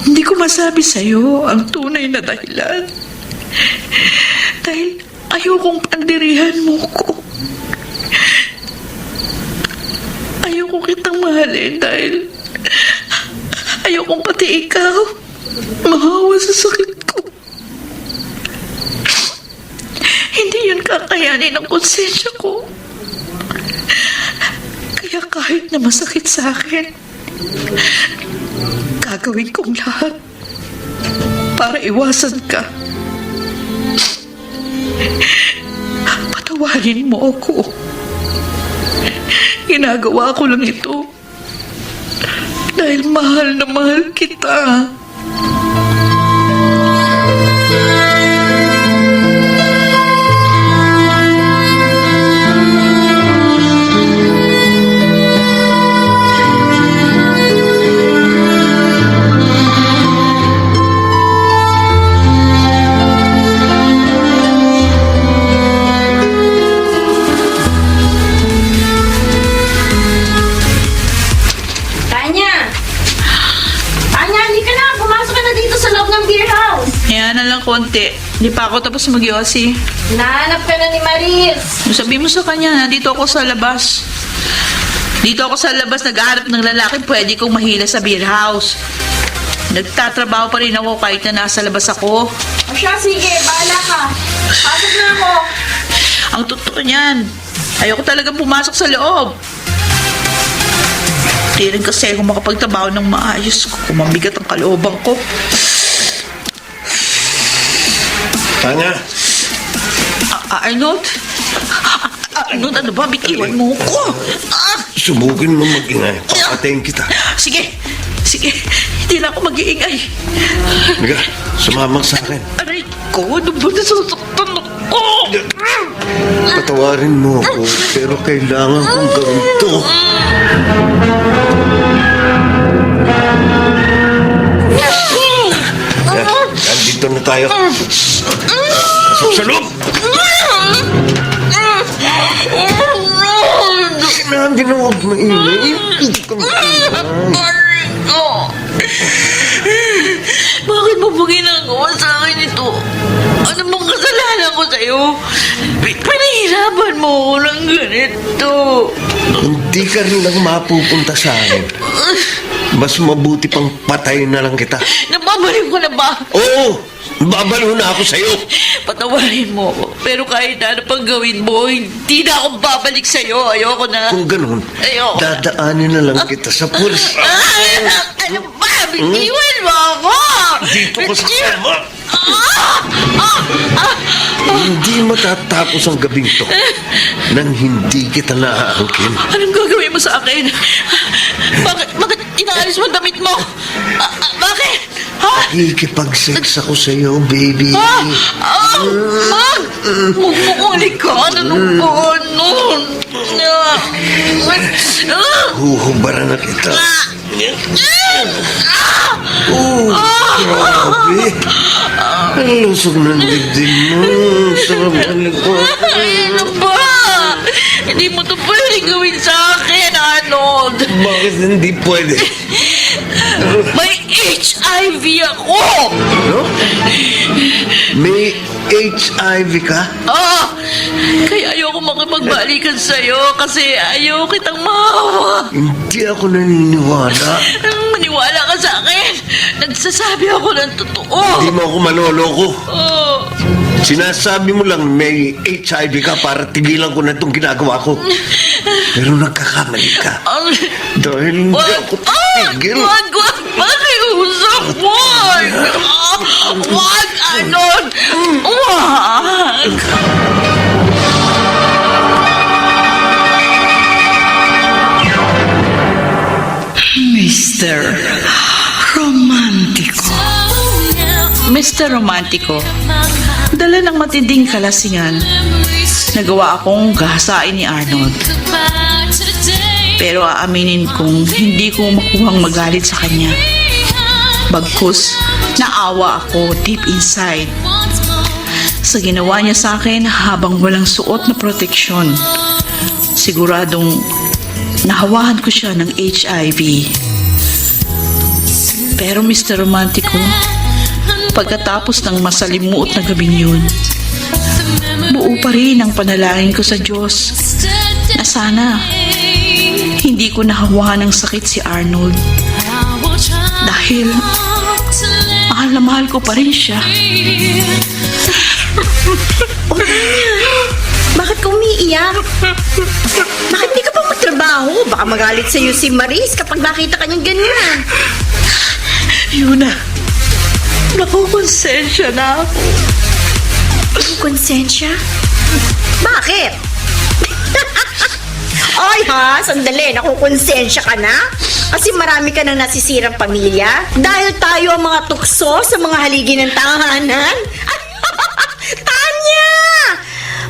Hindi ko masabi sa'yo ang tunay na dahilan. Dahil ayokong pandirihan mo ko. Ayoko kitang mahalin dahil ayokong pati ikaw mahawa sa sakit ko. Hindi yun kakayanin ng konsensya ko. Kaya kahit na masakit sa akin, gagawin kong lahat para iwasan ka. Patawarin mo ako. Ginagawa ko lang ito dahil mahal na mahal kita. Konti. Hindi pa ako tapos mag-yosi. Nahanap ka na ni Maris. Sabihin mo sa kanya, nandito ako sa labas. Dito ako sa labas, nag-aarap ng lalaki, pwede kong mahila sa beer house. Nagtatrabaho pa rin ako kahit na nasa labas ako. O siya, sige, bahala ka. Pasok na ako. Ang totoo niyan, ayoko talagang pumasok sa loob. Di rin kasi ako makapagtrabaho ng maayos kung mabigat ang kalooban ko. Tanya! Arnold? Arnold, ano ba? Bitiwan mo ko. Sumugin mo mag-ingay. Papatayin kita. Sige. Hindi na ako mag-iingay. Liga, sumama sa akin. Aray ko, ano ba nasasaktan ako? Patawarin mo ako, pero kailangan kong gawin to. Dito na tayo. Pasok sa loob! Hindi na huwag maingay. Bakit mo ba ginagawa sa akin ito? Ano bang kasalanan ko sa'yo? Pinahiya Pinahirapan mo ako ng ganito. Hindi ka rin lang mapupunta sa akin. Mas mabuti pang patay na lang kita. Nababalik ko na ba? Oo! Babalo na ako sa'yo. Patawarin mo ako. Pero kahit ano pang gawin mo, hindi na ako babalik sa'yo. Ayoko na. Kung ganun, Ayoko na. dadaanin na lang kita sa pulis. Ano ba? Bitiwan mo ako! Dito ka sa kama. Hindi matatapos ang gabing to nang hindi kita naaangkin. Anong gagawin mo sa akin? Bakit inaalis mo ang damit mo? Bakit? Ha? Ikipag-sex ako sa'yo, baby. Magmukuli ka. Ano ba? Huhubaran na kita. Grabe. Ang lusog ng dibdib mo. Sarap ng likod. Ano ba? Hindi mo to pwede gawin sa akin, Arnold. Bakit hindi pwede? May HIV ako! No? May HIV ka? Kaya ayoko makipagbalikan sa'yo kasi ayaw kitang mahawa. Hindi ako naniniwala. Maniwala ka sa akin. Nagsasabi ako ng totoo. Hindi mo ako maloloko. Oh. Sinasabi mo lang may HIV ka para tigilan ko na itong ginagawa ko. Pero nagkakamali ka. Dahil hindi ako titigil. Wag! Pakiusap! Wag! Wag, Arnold! Wag! Mr. Romantico. Mr. Romantico, dala ng matinding kalasingan, nagawa akong gahasain ni Arnold. Pero aaminin kong hindi ko makuhang magalit sa kanya. Bagkus, naawa ako deep inside sa ginawa niya sa akin habang walang suot na proteksyon. Siguradong nahawahan ko siya ng HIV. Pero Mr. Romantico, pagkatapos ng masalimuot na gabing yun, buo pa rin ang panalangin ko sa Diyos na sana hindi ko nahawahan ng sakit si Arnold. Dahil mahal na mahal ko pa rin siya. Bakit ka umiiyak? Bakit di ka pa magtrabaho? Baka magalit sa'yo si Maris kapag nakita ka niyang ganyan. Yuna, nakukonsensya na ako. Konsensya? Bakit? Ay ha, sandali, nakukonsensya ka na? Kasi marami ka nang nasisirang pamilya? Dahil tayo ang mga tukso sa mga haligi ng tahanan? Tanya!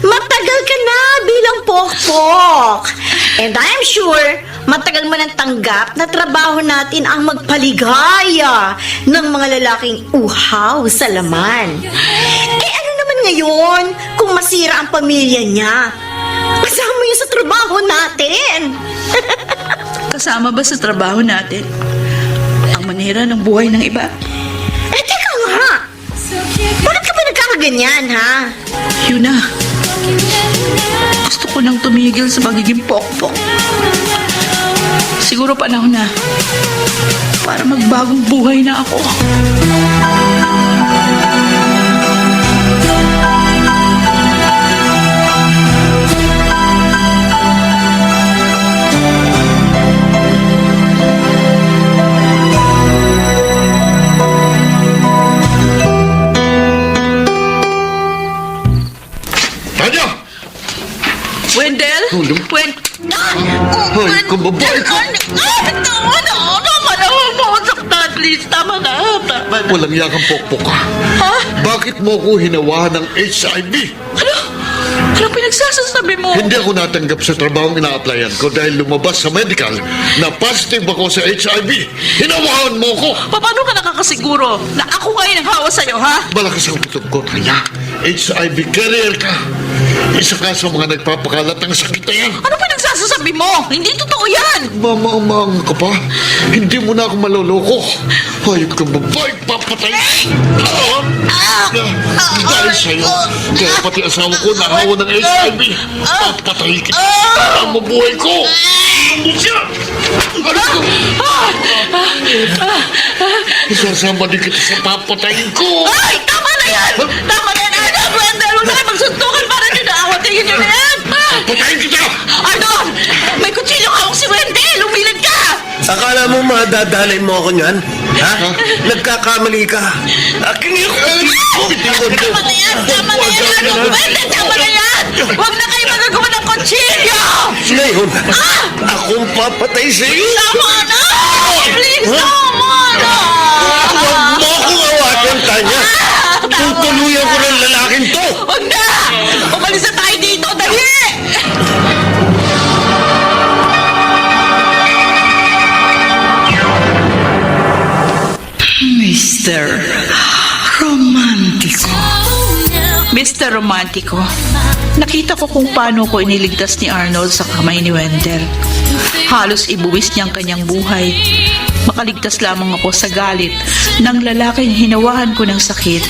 Matagal ka na bilang pokpok. And I'm sure, matagal mo nang tanggap na trabaho natin ang magpaligaya ng mga lalaking uhaw sa laman. Eh ano naman ngayon kung masira ang pamilya niya? Kasama yun sa trabaho natin. Kasama ba sa trabaho natin ang manira ng buhay ng iba? Eh teka nga, bakit ka ba nagkakaganyan ha? Yuna, gusto ko nang tumigil sa pagiging pokpok. Siguro panahon na para magbagong buhay na ako. Tanya! Wendell? Ay, kababae ka! Tama na, huwag mo akong saktan, please. Tama na. Walang yakang pokpok ka. Ha? Bakit mo ako hinawahan ng HIV? Ano pinagsasasabi mo? Hindi ako natanggap sa trabahong ina-applyan ko dahil lumabas sa medical na positive ako sa HIV. Hinawahan mo ko! Paano ka nakakasiguro na ako ngayon ang hawa sa'yo, ha? Malakas ang putok ko, Tanya. HIV carrier ka. Isa ka sa mga nagpapakalat ng sakit na yan. Ano pa nagsasasabi mo? Hindi totoo yan! Mamaang ka pa. Hindi mo na ako maloloko. Hayop kang babae, papatay. Dahil sa'yo, kaya pati asawa ko nahawa ng HIV. Papatay kita. Ang mabuhay ko. Isasama din kita sa papatayin ko. Ay! Tama na yan! Tama na yan, Arnold! Wendell, huwag na kayo magsuntukan para nyo na awatingin nyo na yan! Papatayin kita! Arnold! May kutsilyo hawak si Wendell! Lumilad ka! Akala mo madadalay mo ako niyan? Ha? Nagkakamali ka. Akin yung Tama na yan! Tama na yan, Arnold! Wendell, tama na yan! Huwag na kayo magagawa ng kutsilyo! Ngayon, akong papatay sa iyo. Tama na! Please, tama na! Huwag mo akong awatin, Tanya. Tutuluyan ko ng lalaking to. Huwag na! Umalis na tayo dito! Dali! Mr. Romantico. Mr. Romantico, nakita ko kung paano ko iniligtas ni Arnold sa kamay ni Wendell. Halos ibuwis niya ang kanyang buhay. Makaligtas lamang ako sa galit ng lalaking hinawahan ko ng sakit.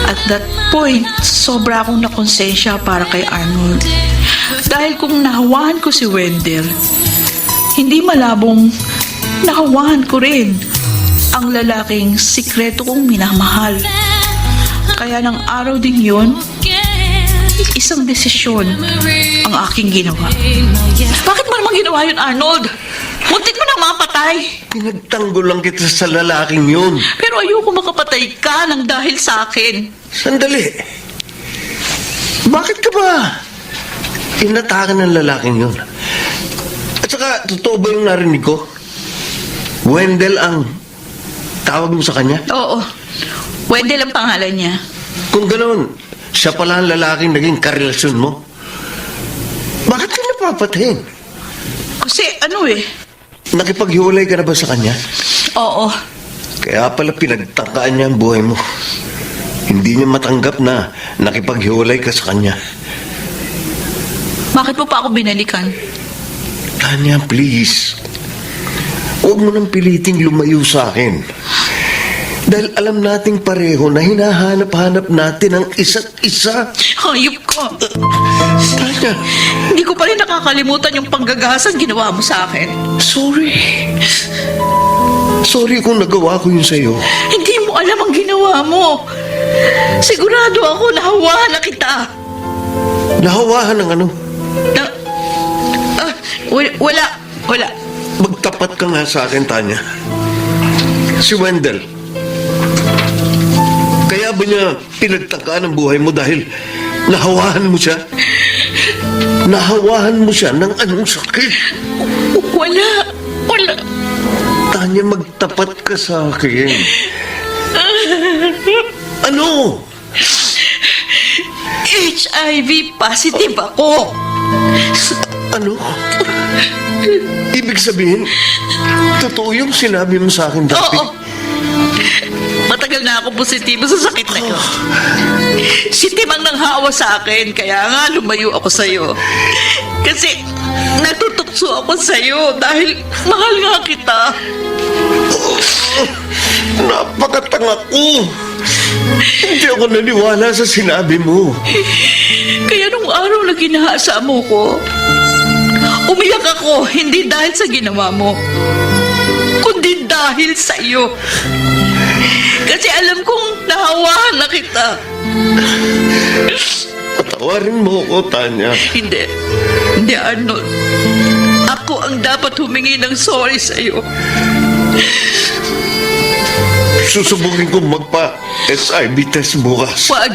At that point, sobra akong nakonsensya para kay Arnold. Dahil kung nahawahan ko si Wendell, hindi malabong nahawahan ko rin ang lalaking sikreto kong minamahal. Kaya ng araw din yun, isang desisyon ang aking ginawa. Bakit mo naman ginawa yun, Arnold? Muntik mo nang mapatay. Pinagtanggol lang kita sa lalaking yun. Pero ayoko makapatay ka nang dahil sa akin. Sandali. Bakit ka ba inatakan ng lalaking yun? At saka, totoo ba yung narinig ko? Wendell ang tawag mo sa kanya? Oo. Wendell ang pangalan niya. Kung ganoon, siya pala ang lalaking naging karelasyon mo? Bakit ka napapatayin? Kasi ano eh. Nakipaghiwalay ka na ba sa kanya? Oo. Kaya pala pinagtangkaan niya ang buhay mo. Hindi niya matanggap na nakipaghiwalay ka sa kanya. Bakit mo pa ako binalikan? Tanya, please. Huwag mo nang piliting lumayo sa akin. Dahil alam nating pareho na hinahanap-hanap natin ang isa't isa. Hayop ko. Tanya. Hindi ko pa rin nakakalimutan yung panggagasang ginawa mo sa akin. Sorry. Sorry kung nagawa ko yun sa'yo. Hindi mo alam ang ginawa mo. Sigurado ako nahawahan na kita. Nahawahan ng ano? Wala. Magtapat ka nga sa akin, Tanya. Si Wendell. Kaya ba niya pinagtangkaan ang buhay mo dahil nahawahan mo siya? Nahawahan mo siya ng anong sakit? Wala. Tanya, magtapat ka sa akin. Ano? HIV positive ako. Ano? Ibig sabihin, totoo yung sinabi mo sa akin dati? Oo. Matagal na ako positibo sa sakit na yun. Si Tim ang nanghawa sa akin, kaya nga lumayo ako sa'yo. Kasi natutukso ako sa'yo dahil mahal nga kita. Napakatanga ko. Hindi ako naniwala sa sinabi mo. Kaya nung araw na ginahasa mo ko, umiyak ako, hindi dahil sa ginawa mo, kundi dahil sa iyo. Kasi alam kong nahawahan na kita. Patawarin mo ko, Tanya. Hindi, Arnold. Ako ang dapat humingi ng sorry sa iyo. Susubukin kong magpa-SIV test bukas. Wag.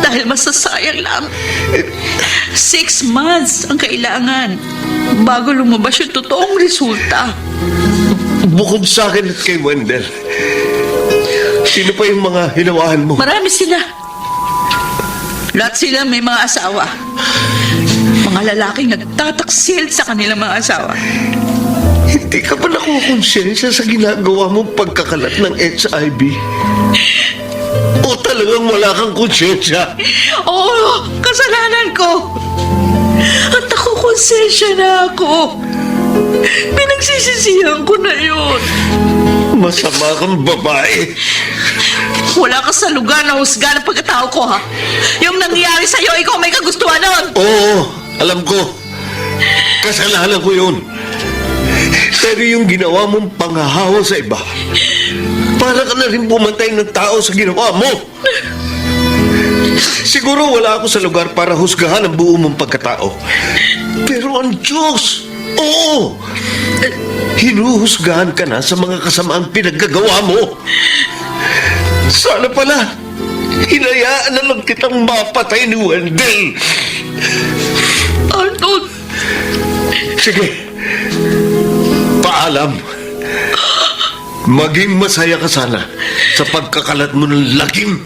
Dahil masasayang lang. 6 months ang kailangan bago lumabas yung totoong resulta. Bukod sa akin at kay Wendell, sino pa yung mga hinawahan mo? Marami sila. Lahat sila may mga asawa. Mga lalaking nagtataksil sa kanilang mga asawa. Hindi ka ba nakukonsensya sa ginagawa mong pagkakalat ng HIV? O talagang wala kang konsyensya? Oo, kasalanan ko. At nakukonsensya na ako. Pinagsisisihan ko na yun. Masama kang babae. Wala ka sa lugar na husga ng pagkatao ko, ha? Yung nangyari sa'yo, ikaw may kagustuhan nun. Oo, alam ko. Kasalanan ko yun. Pero yung ginawa mong panghahawa sa iba, para ka na rin pumatay ng tao sa ginawa mo. Siguro wala ako sa lugar para husgahan ang buo mong pagkatao. Pero ang Diyos, oo, hinuhusgahan ka na sa mga kasamaang pinaggagawa mo. Sana pala, hinayaan na lang kitang mapatay ni Wendell. Arnold! Sige, paalam. Maging masaya ka sana sa pagkakalat mo ng lagim.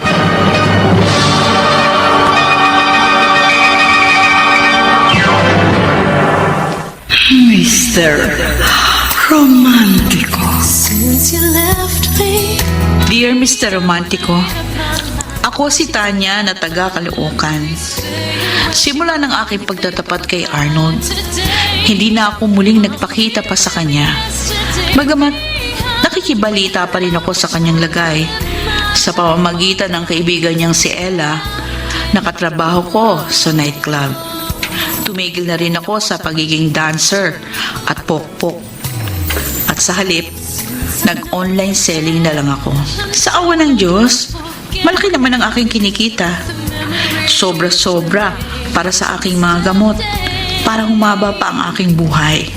Mr. Romantico. Since you left me. Dear Mr. Romantico, ako si Tanya na taga Caloocan. Simula ng aking pagtatapat kay Arnold, hindi na ako muling nagpakita pa sa kanya. Bagamat nakikibalita pa rin ako sa kanyang lagay sa pamamagitan ng kaibigan niyang si Ella, nakatrabaho ko sa nightclub. Tumigil na rin ako sa pagiging dancer at pokpok. At sa halip, nag-online selling na lang ako. Sa awa ng Diyos, malaki naman ang aking kinikita. Sobra-sobra para sa aking mga gamot, para humaba pa ang aking buhay.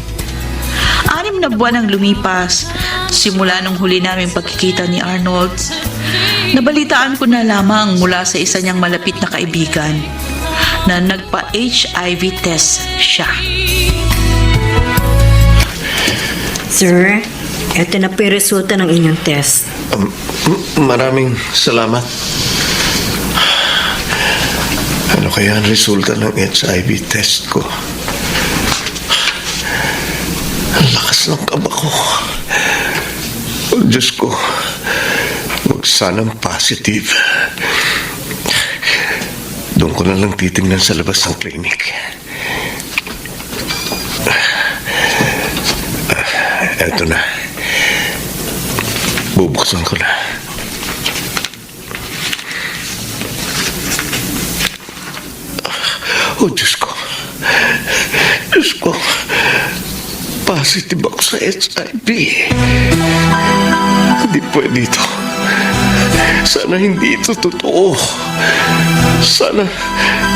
6 na buwan ang lumipas simula nung huli naming pagkikita ni Arnold. Nabalitaan ko na lamang mula sa isa niyang malapit na kaibigan na nagpa-HIV test siya. Sir, eto na po yung resulta ng inyong test. Maraming salamat. Ano kaya ang resulta ng HIV test ko? Ang lakas ng kaba ko. Oh, Diyos ko, huwag sanang positive. Doon ko na lang titingnan sa labas ng klinik. Eto na. Bubuksan ko na. Oh, Diyos ko. Diyos ko. Positive ako sa HIV. Hindi pwede ito. Sana hindi ito totoo. Sana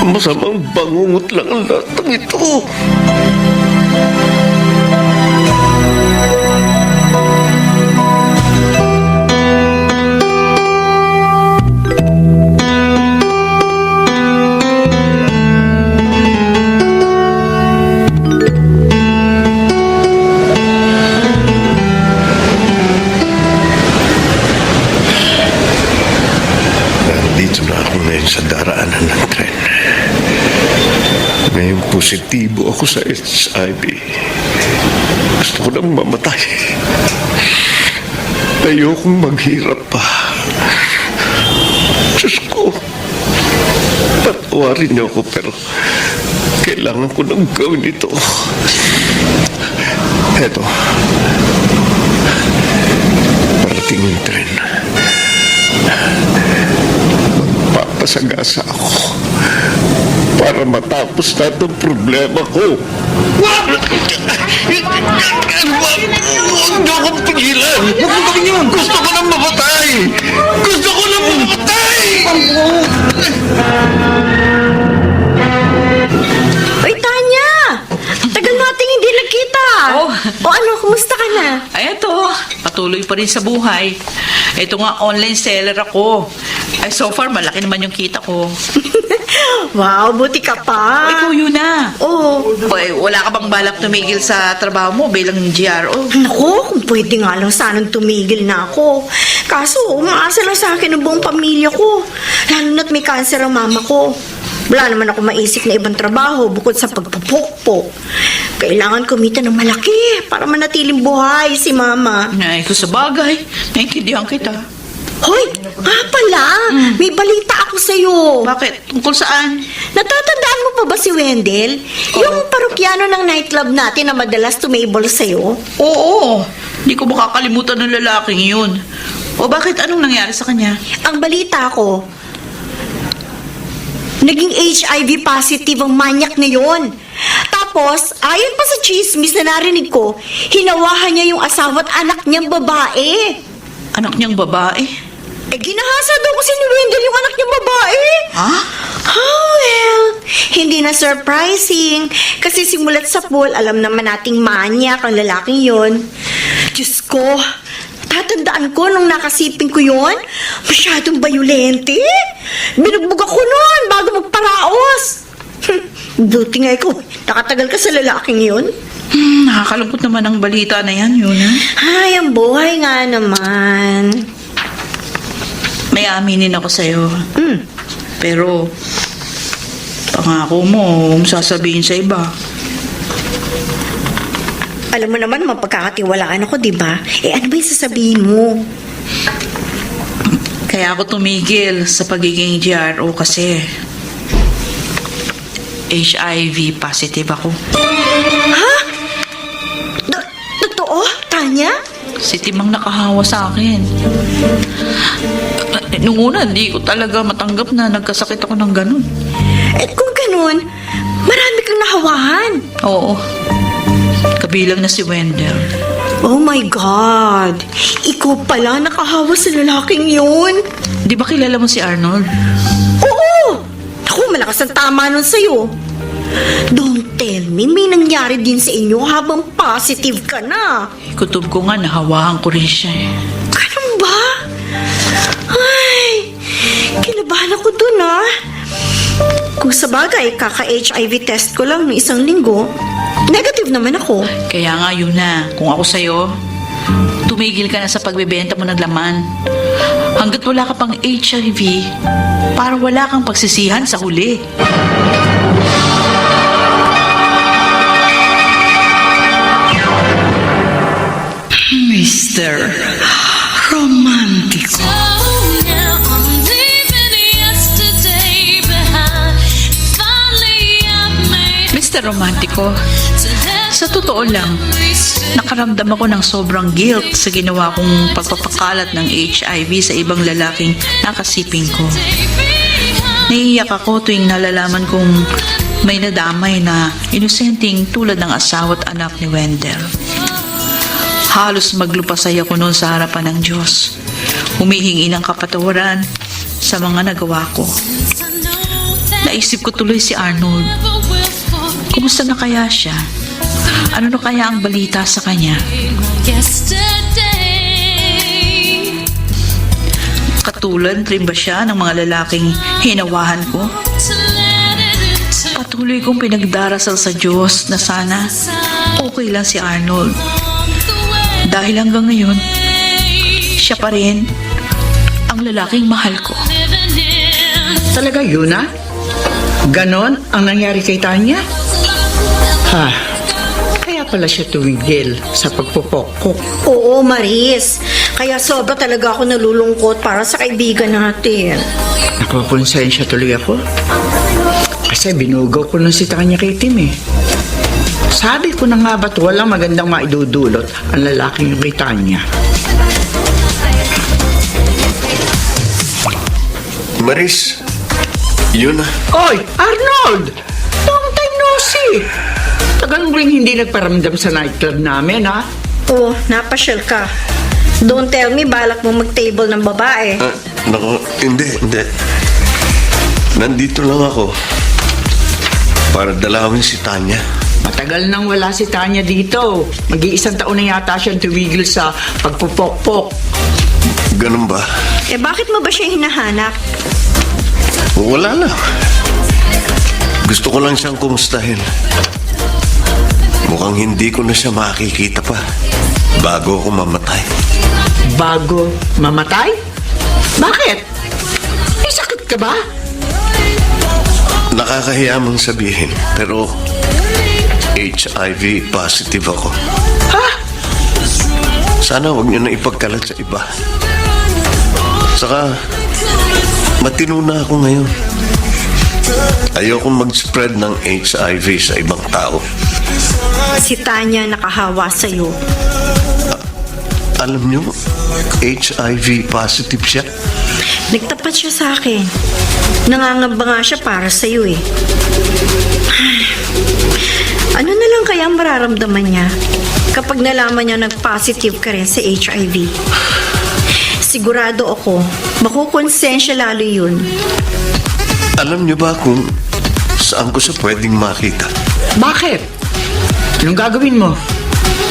masamang bangungot lang ang lahat ng ito. Sa daraanan ng tren. Ngayong positibo ako sa HIV. Gusto ko nang mamatay. Ayokong maghirap pa. Diyos ko, patawarin niyo ako pero kailangan ko nang gawin ito. Eto, parating yung tren. Pasagasa ako para matapos na itong problema ko. Huwag niyo akong pigilan. Huwag mo gawin yun. Gusto ko nang mamatay. Gusto ko nang mamatay. Uy, Tanya! Tagal nating hindi nagkita. O ano, kumusta ka na? Ay, eto, patuloy pa rin sa buhay. Ito nga, online seller ako. Ay, so far, malaki naman yung kita ko. Wow, buti ka pa. Ikaw yun na. Oo. Ay, wala ka bang balak tumigil sa trabaho mo bilang GRO? Naku, kung pwede nga lang sanang tumigil na ako. Kaso, umaasa lang sa akin ang buong pamilya ko. Lalo na't may cancer ang mama ko. Wala naman ako maisip na ibang trabaho bukod sa pagpupukpok. Kailangan kumita ng malaki para manatiling buhay si mama. Ay, kung sa bagay, naiintindihan kita. Hoy, nga pala, may balita ako sa'yo. Bakit? Tungkol saan? Natatandaan mo pa ba si Wendell? Yung parokyano ng nightclub natin na madalas tumable sa'yo? Oo. Hindi ko makakalimutan ng lalaking yun. O bakit? Anong nangyari sa kanya? Ang balita ko, naging HIV positive ang manyak na yon. Tapos, ayon pa sa chismis na narinig ko, hinawahan niya yung asawa at anak niyang babae. Anak niyang babae? Ginahasa daw kasi ni Wendell yung anak niyang babae. Ha? Oh, well, hindi na surprising. Kasi simulat sa pool, alam naman nating manyak ang lalaking yon. Diyos ko, tatandaan ko nung nakasiping ko yon, masyadong bayulente. Binugbog ako noon bago magparaos. Buti nga ikaw, nakatagal ka sa lalaking yon. Nakakalungkot naman ang balita na yan, yun ha? Ay, ang buhay nga naman. May aminin ako sa'yo. Pero, pangako mo, sasabihin sa iba. Alam mo naman, mapagkakatiwalaan ako, di ba? Ano ba yung sasabihin mo? Kaya ako tumigil sa pagiging GRO kasi HIV positive ako. Ha? Totoo, Tanya? Si Tim ang nakahawa sa akin. Nung una, hindi ko talaga matanggap na nagkasakit ako ng ganun. Kung ganun, marami kang nahawahan. Oo. Kabilang na si Wendell. Oh my God! Ikaw pala nakahawa sa lalaking yun. Di ba kilala mo si Arnold? Oo! Ako, malakas ang tama nun sa'yo. Don't tell me, may nangyari din sa inyo habang positive ka na. Kutob ko nga, nahawahan ko rin siya eh. Ganun ba? Ay, kinabahan ako dun ah. Kung sa bagay, kaka-HIV test ko lang ng 1 linggo, negative naman ako. Kaya nga yun na, kung ako sa'yo, tumigil ka na sa pagbebenta mo ng laman. Hanggat wala ka pang HIV, para wala kang pagsisihan sa huli. Mr. Romantico. Mr. Romantico, sa totoo lang, nakaramdam ako ng sobrang guilt sa ginawa kong pagpapakalat ng HIV sa ibang lalaking nakasiping ko. Naiiyak ako tuwing nalalaman kong may nadamay na inosenteng tulad ng asawa at anak ni Wendell. Halos maglupasay ako noon sa harapan ng Diyos, humihingi ng kapatawaran sa mga nagawa ko. Naisip ko tuloy si Arnold. Kumusta na kaya siya? Ano na kaya ang balita sa kanya? Katulad rin ba siya ng mga lalaking hinawahan ko? Patuloy kong pinagdarasal sa Diyos na sana okay lang si Arnold. Dahil hanggang ngayon, siya pa rin ang lalaking mahal ko. Talaga yun ah? Ganon ang nangyari kay Tanya? Ha? Kaya pala siya tumigil sa pagpupokok. Oo, Maris. Kaya sobra talaga ako nalulungkot para sa kaibigan natin. Napaponsensya tuloy ako. Kasi binugaw ko na si Tanya kay Tim eh. Sabi ko na nga ba't walang magandang maidudulot ang lalaking yung kay Tanya. Maris, yun na. Oy, Arnold! Long time no see! Tagal mo rin hindi nagparamdam sa nightclub namin, ha? Oo, napasyal ka. Don't tell me balak mo mag-table ng babae. Naku, hindi. Nandito lang ako para dalawin si Tanya. Matagal nang wala si Tanya dito. Mag-1 taon na yata siyang tumigil sa pagpupokpok. Ganun ba? Bakit mo ba siya hinahanap? Wala lang. Gusto ko lang siyang kumustahin. Mukhang hindi ko na siya makikita pa bago ako mamatay. Bago mamatay? Bakit? May sakit ka ba? Nakakahiya mong sabihin, pero HIV positive ako. Ha? Sana huwag niyo na ipagkalat sa iba. Saka, matino na ako ngayon. Ayokong mag-spread ng HIV sa ibang tao. Si Tanya nakahawa sa'yo. Alam niyo, HIV positive siya. Nagtapat siya sa akin. Nangangamba nga siya para sa'yo eh. Ano na lang kaya ang mararamdaman niya kapag nalaman niya nag-positive ka rin sa HIV? Sigurado ako, makukonsensya lalo yun. Alam niyo ba kung saan ko siya pwedeng makita? Bakit? Anong gagawin mo?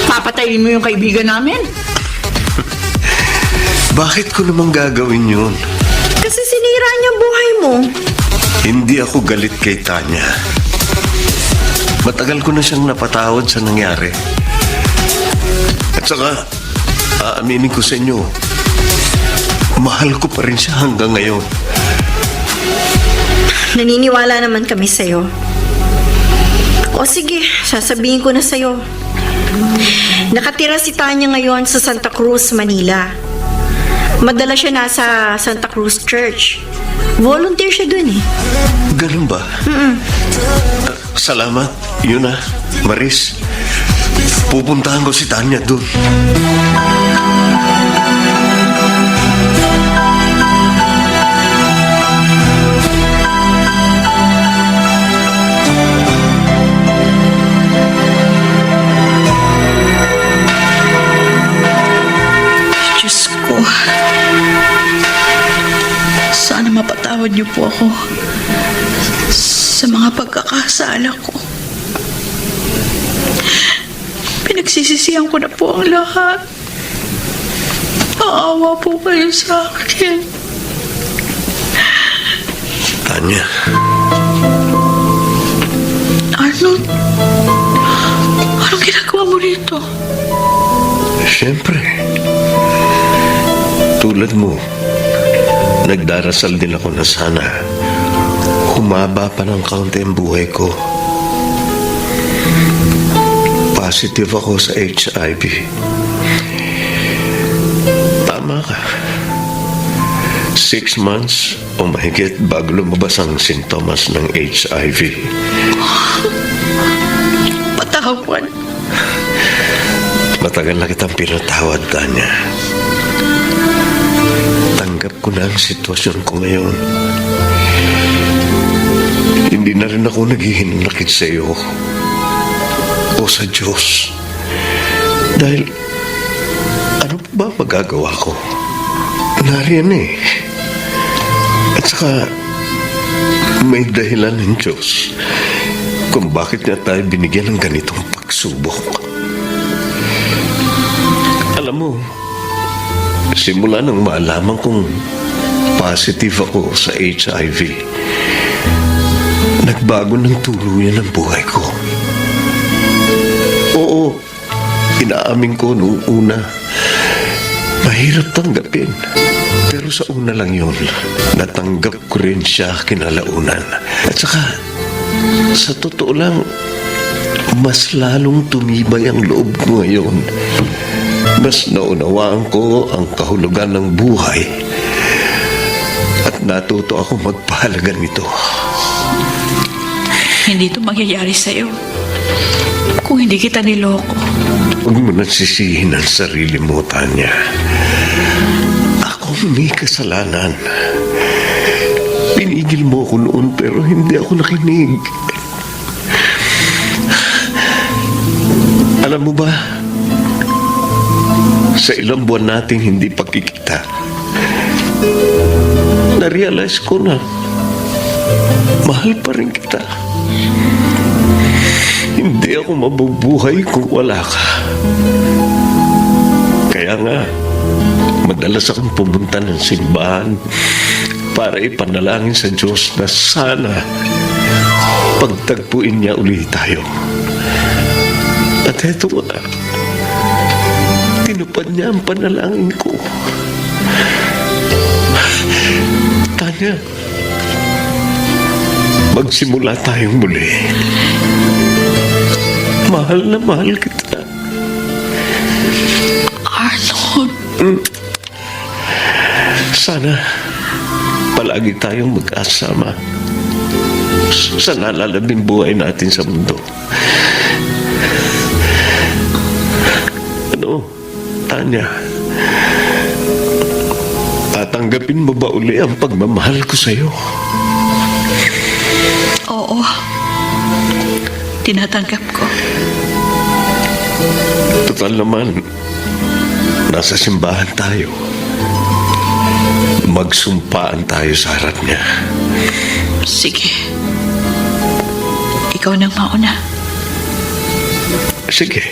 Papatayin mo yung kaibigan namin? Bakit ko naman gagawin yun? Kasi sinira niya buhay mo. Hindi ako galit kay Tanya. Matagal ko na siyang napatawad sa nangyari. At saka, aaminin ko sa inyo, mahal ko pa rin siya hanggang ngayon. Naniniwala naman kami sa'yo. O sige, sasabihin ko na sa'yo. Nakatira si Tanya ngayon sa Santa Cruz, Manila. Madala siya nasa Santa Cruz Church. Volunteer siya dun eh. Ganun ba? Salamat. Yun na, Maris. Pupuntahan ko si Tanya dun. Diyos ko. Sana mapatawad niyo po ako sa mga pagkakasala ko. Pinagsisisihan ko na po ang lahat. Maawa po kayo sa akin. Tanya. Arnold, anong ginagawa mo rito? Siyempre. Tulad mo, nagdarasal din ako na sana humaba pa ng kaunti ang buhay ko. Positive ako sa HIV. Tama ka. 6 months o mahigit bago lumabas ang sintomas ng HIV. Patawad. Matagal na kitang pinatawad, Tanya. Tanggap ko na ang sitwasyon ko ngayon. Hindi na rin ako naghihinakit sa iyo o sa Diyos. Dahil, ano pa ba magagawa ko? Nariyan eh. At saka, may dahilan ng Diyos kung bakit niya tayo binigyan ng ganitong pagsubok. Alam mo, simula nang maalaman kong positive ako sa HIV, nagbago ng tuluyan ang buhay ko. Oo, inaamin ko noong una, mahirap tanggapin. Pero sa una lang yun, natanggap ko rin siya kinalaunan. At saka, sa totoo lang, mas lalong tumibay ang loob ko ngayon. Mas naunawaan ko ang kahulugan ng buhay at natuto ako magpahalaga nito. Hindi ito mangyayari sa'yo kung hindi kita niloko. Huwag mo nagsisihin ang sarili mo, Tanya. Ako may kasalanan. Pinigil mo ako noon pero hindi ako nakinig. Alam mo ba, sa ilang buwan nating hindi pagkikita, na-realize ko na mahal pa rin kita. Hindi ako mabubuhay kung wala ka. Kaya nga, madalas akong pumunta ng simbahan para ipanalangin sa Diyos na sana pagtagpuin niya ulit tayo. At eto nga, tinupad niya ang panalangin ko. Tanya, magsimula tayong muli. Mahal na mahal kita. Arnold. Sana palagi tayong magkasama sa nalalabing buhay natin sa mundo. Ano, Tanya? Tatanggapin mo ba uli ang pagmamahal ko sa'yo? Oo. Tinatanggap ko. Total naman, nasa simbahan tayo. Magsumpaan tayo sa harap niya. Sige. Ikaw nang mauna. Sige.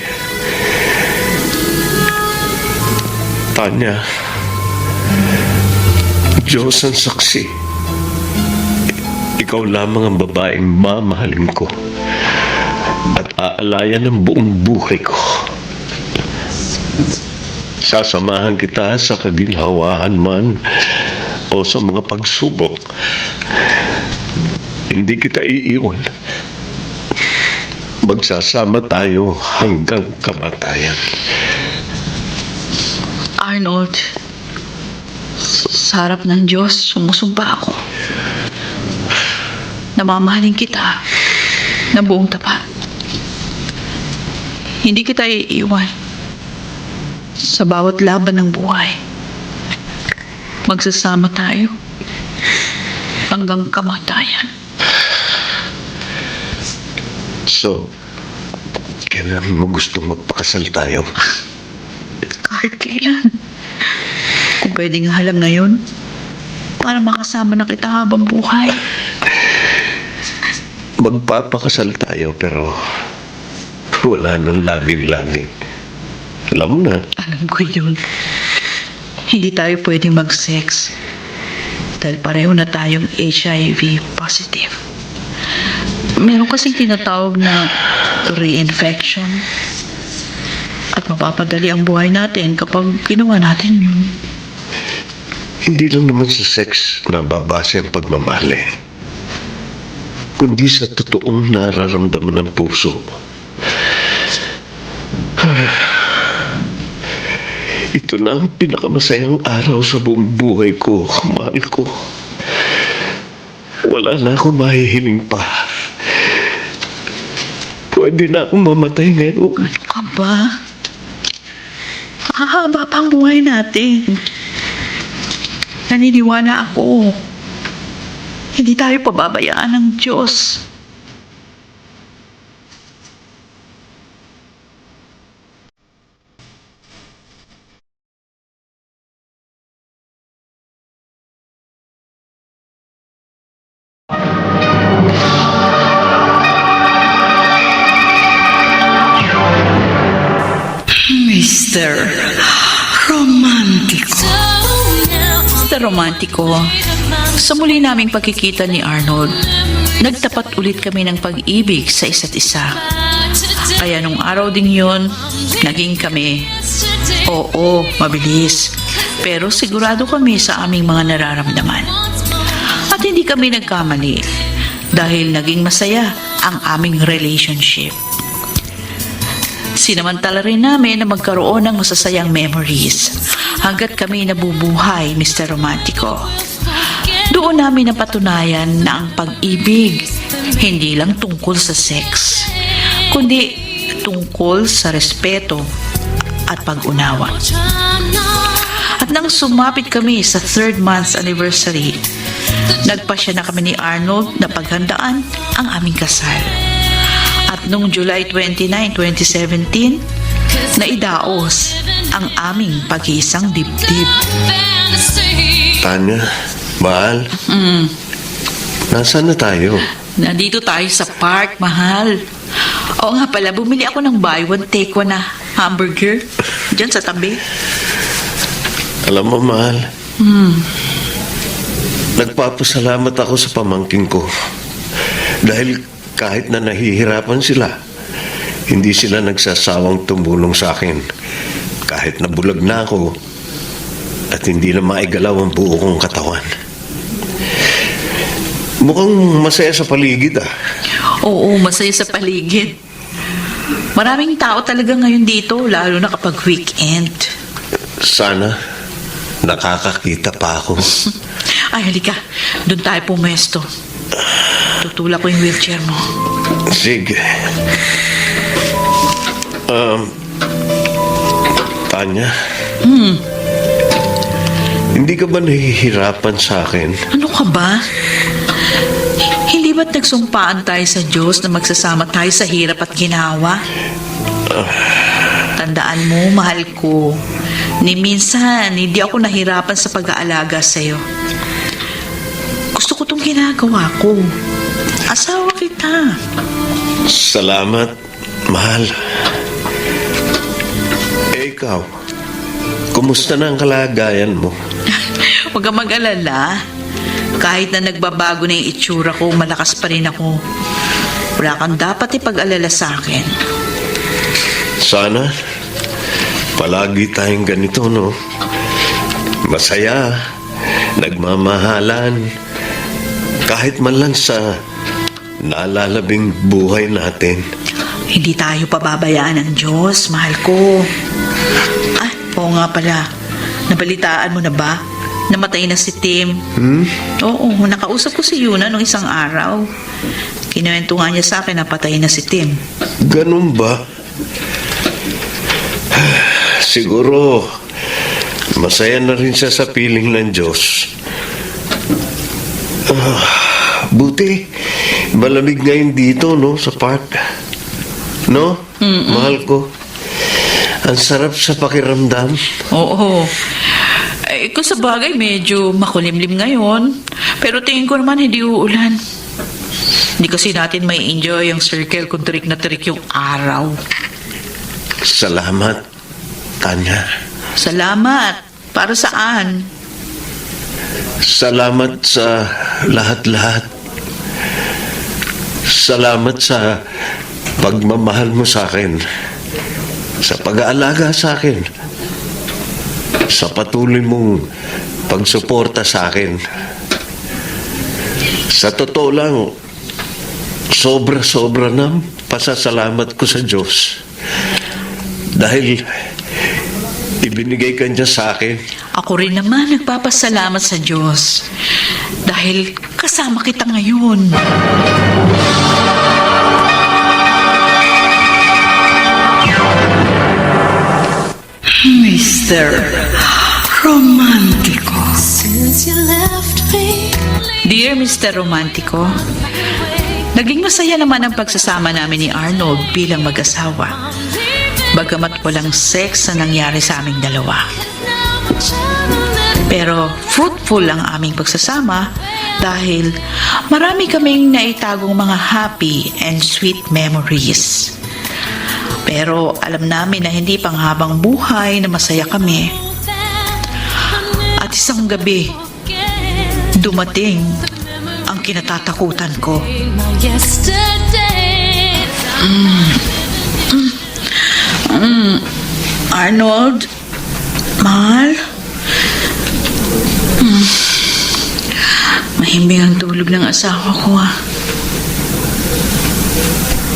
Tanya, Diyos ang saksi. Ikaw lamang ang babaeng mamahalin ko at aalayan ng buong buhay ko. Sasamahan kita sa kaginhawaan man o sa mga pagsubok. Hindi kita iiwan. Magsasama tayo hanggang kamatayan. Arnold, sa harap ng Diyos, sumusumpa ako. Namamahalin kita na buong tapat. Hindi kita iiwan sa bawat laban ng buhay. Magsasama tayo hanggang kamatayan. So, kailan mo gustong magpakasal tayo? Kahit kailan. Kung pwede nga lang ngayon, para makasama na kita habang buhay. Magpapakasal tayo pero wala nang labing-labing. Alam mo na. Alam ko yun. Hindi tayo pwedeng mag-sex dahil pareho na tayong HIV positive. Meron kasing tinatawag na reinfection at mapapadali ang buhay natin kapag ginawa natin yun. Hindi lang naman sa sex na babase ang pagmamahal eh, kundi sa totoong nararamdaman ng puso mo. Ito na ang pinakamasayang araw sa buong buhay ko, mahal ko. Wala na akong mahihiling pa. Pwede na akong mamatay ngayon. Aba, hahaba pa ang buhay natin. Naniniwala ako. Hindi tayo pababayaan ng Diyos. Mr. Romantico. Mr. Romantico, sa muli naming pagkikita ni Arnold, nagtapat ulit kami ng pag-ibig sa isa't isa. Kaya nung araw ding yun, naging kami. Oo, mabilis. Pero sigurado kami sa aming mga nararamdaman. At hindi kami nagkamali dahil naging masaya ang aming relationship. Sinamantala rin namin na magkaroon ng masasayang memories hanggat kami nabubuhay, Mr. Romantico. Doon namin napatunayan na ang pag-ibig hindi lang tungkol sa sex, kundi tungkol sa respeto at pag-unawa. At nang sumapit kami sa 3rd month's anniversary, nagpasya na kami ni Arnold na paghandaan ang aming kasal. At noong July 29, 2017, naidaos ang aming pag-iisang dibdib. Tanya, mahal, nasaan na tayo? Nandito tayo sa park, mahal. Oo nga pala, bumili ako ng buy one, take one na hamburger dyan sa tabi. Alam mo, mahal, nagpapasalamat ako sa pamangkin ko. Dahil kahit na nahihirapan sila, hindi sila nagsasawang tumulong sa akin. Kahit na bulag na ako at hindi na maigalaw ang buo kong katawan. Mukhang masaya sa paligid ah. Oo, masaya sa paligid. Maraming tao talaga ngayon dito, lalo na kapag weekend. Sana nakakakita pa ako. Ay, halika. Doon tayo pumesto. Tutulak ko yung wheelchair mo. Sige. Tanya, hindi ka ba nahihirapan sa akin? Ano ka ba? Hindi ba't nagsumpaan tayo sa Diyos na magsasama tayo sa hirap at ginawa? Tandaan mo, mahal ko, ni minsan hindi ako nahirapan sa pag-aalaga sa'yo. Gusto ko tong ginagawa ko. Asawa kita. Salamat, mahal. Ikaw, kumusta na ang kalagayan mo? Huwag kang mag-alala. Kahit na nagbabago na yung itsura ko, malakas pa rin ako. Wala kang dapat ipag-alala sa akin. Sana, palagi tayong ganito, no? Masaya, nagmamahalan, kahit man lang sa nalalabing buhay natin. Hindi tayo pababayaan ng Diyos, mahal ko. Ah, oo nga pala. Nabalitaan mo na ba? Namatay na si Tim. Oo, nakausap ko si Yuna nung isang araw. Kinuwento nga niya sa akin na patay na si Tim. Ganun ba? Siguro, masaya na rin siya sa piling ng Diyos. Buti, malamig ngayon dito, no? Sa park. No? Mahal ko. Ang sarap sa pakiramdam. Oo. Eh, kung sa bagay, medyo makulimlim ngayon. Pero tingin ko naman hindi uulan. Hindi kasi natin may enjoy yung circle kung tirik na tirik yung araw. Salamat, Tanya. Salamat. Para saan? Salamat sa lahat-lahat. Salamat sa pagmamahal mo sa akin. Sa pag-aalaga sa akin. Sa patuloy mong pagsuporta sa akin. Sa totoo lang, sobra-sobra na pasasalamat ko sa Diyos. Dahil ibinigay ka niya sa akin. Ako rin naman nagpapasalamat sa Diyos. Dahil kasama kita ngayon. Mr. Romantico. Dear Mr. Romantico, naging masaya naman ang pagsasama namin ni Arnold bilang mag-asawa. Bagamat walang sex na nangyari sa aming dalawa. Pero fruitful ang aming pagsasama dahil marami kaming naitagong mga happy and sweet memories. Pero alam namin na hindi panghabang buhay na masaya kami. At isang gabi, dumating ang kinatatakutan ko. Arnold, mahal? Mahimbing ang tulog ng asawa ko, ah.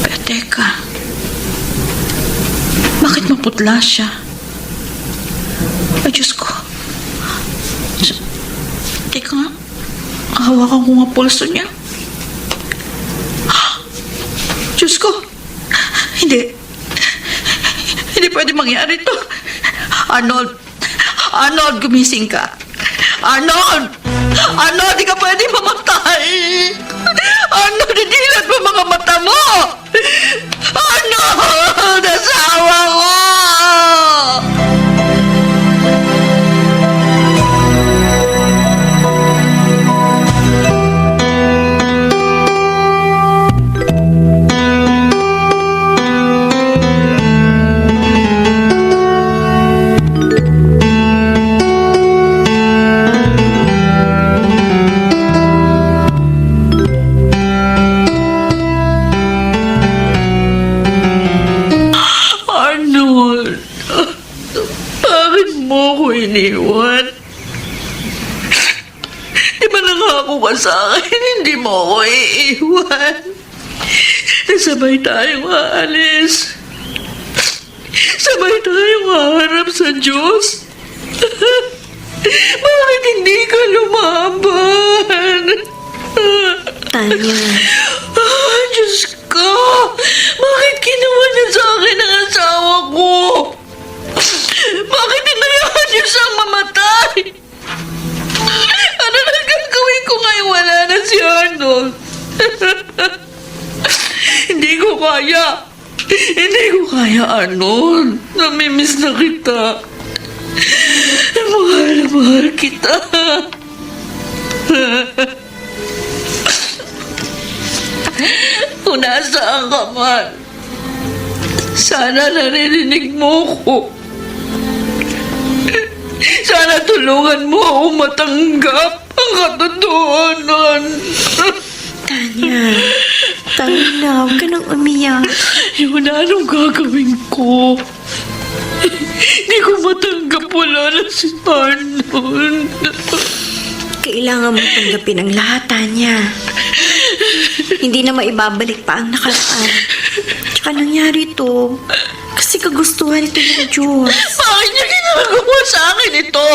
Pero teka, bakit maputla siya? Ay, Diyos ko. Teka nga, hawakan ko nga pulso niya. Diyos ko, hindi pwede mangyari ito. Arnold, gumising ka. Arnold, di ka pwede mamatay. Arnold, didilat mo mga mata mo. Arnold, asawa ko. Iniwan. Di ba nangako ka sa akin, hindi mo ako iiwan? Sabay tayong aalis. Sabay tayong haharap sa Diyos. Tanya. Diyos ko! Bakit ginawa niyo sa akin ang asawa ko? Bakit hinayaan niyo siyang mamatay? Ano na gagawin ko ngayon wala na si Arnold? Hindi ko kaya. Hindi ko kaya, Arnold. Namimiss na kita. Mahal na mahal kita. Kung nasaan ka man, sana naririnig mo ko. Sana tulungan mo ako matanggap ang katotohanan. Tanya, huwag ka nang umiyak. Yun na, anong gagawin ko? Hindi ko matanggap, wala na si Arnold. Kailangan mo tanggapin ang lahat, Tanya. Hindi na maibabalik pa ang nakaraan. Tsaka nangyari to kasi kagustuhan ito ng Diyos. Bakit niya ginagawa sa akin ito?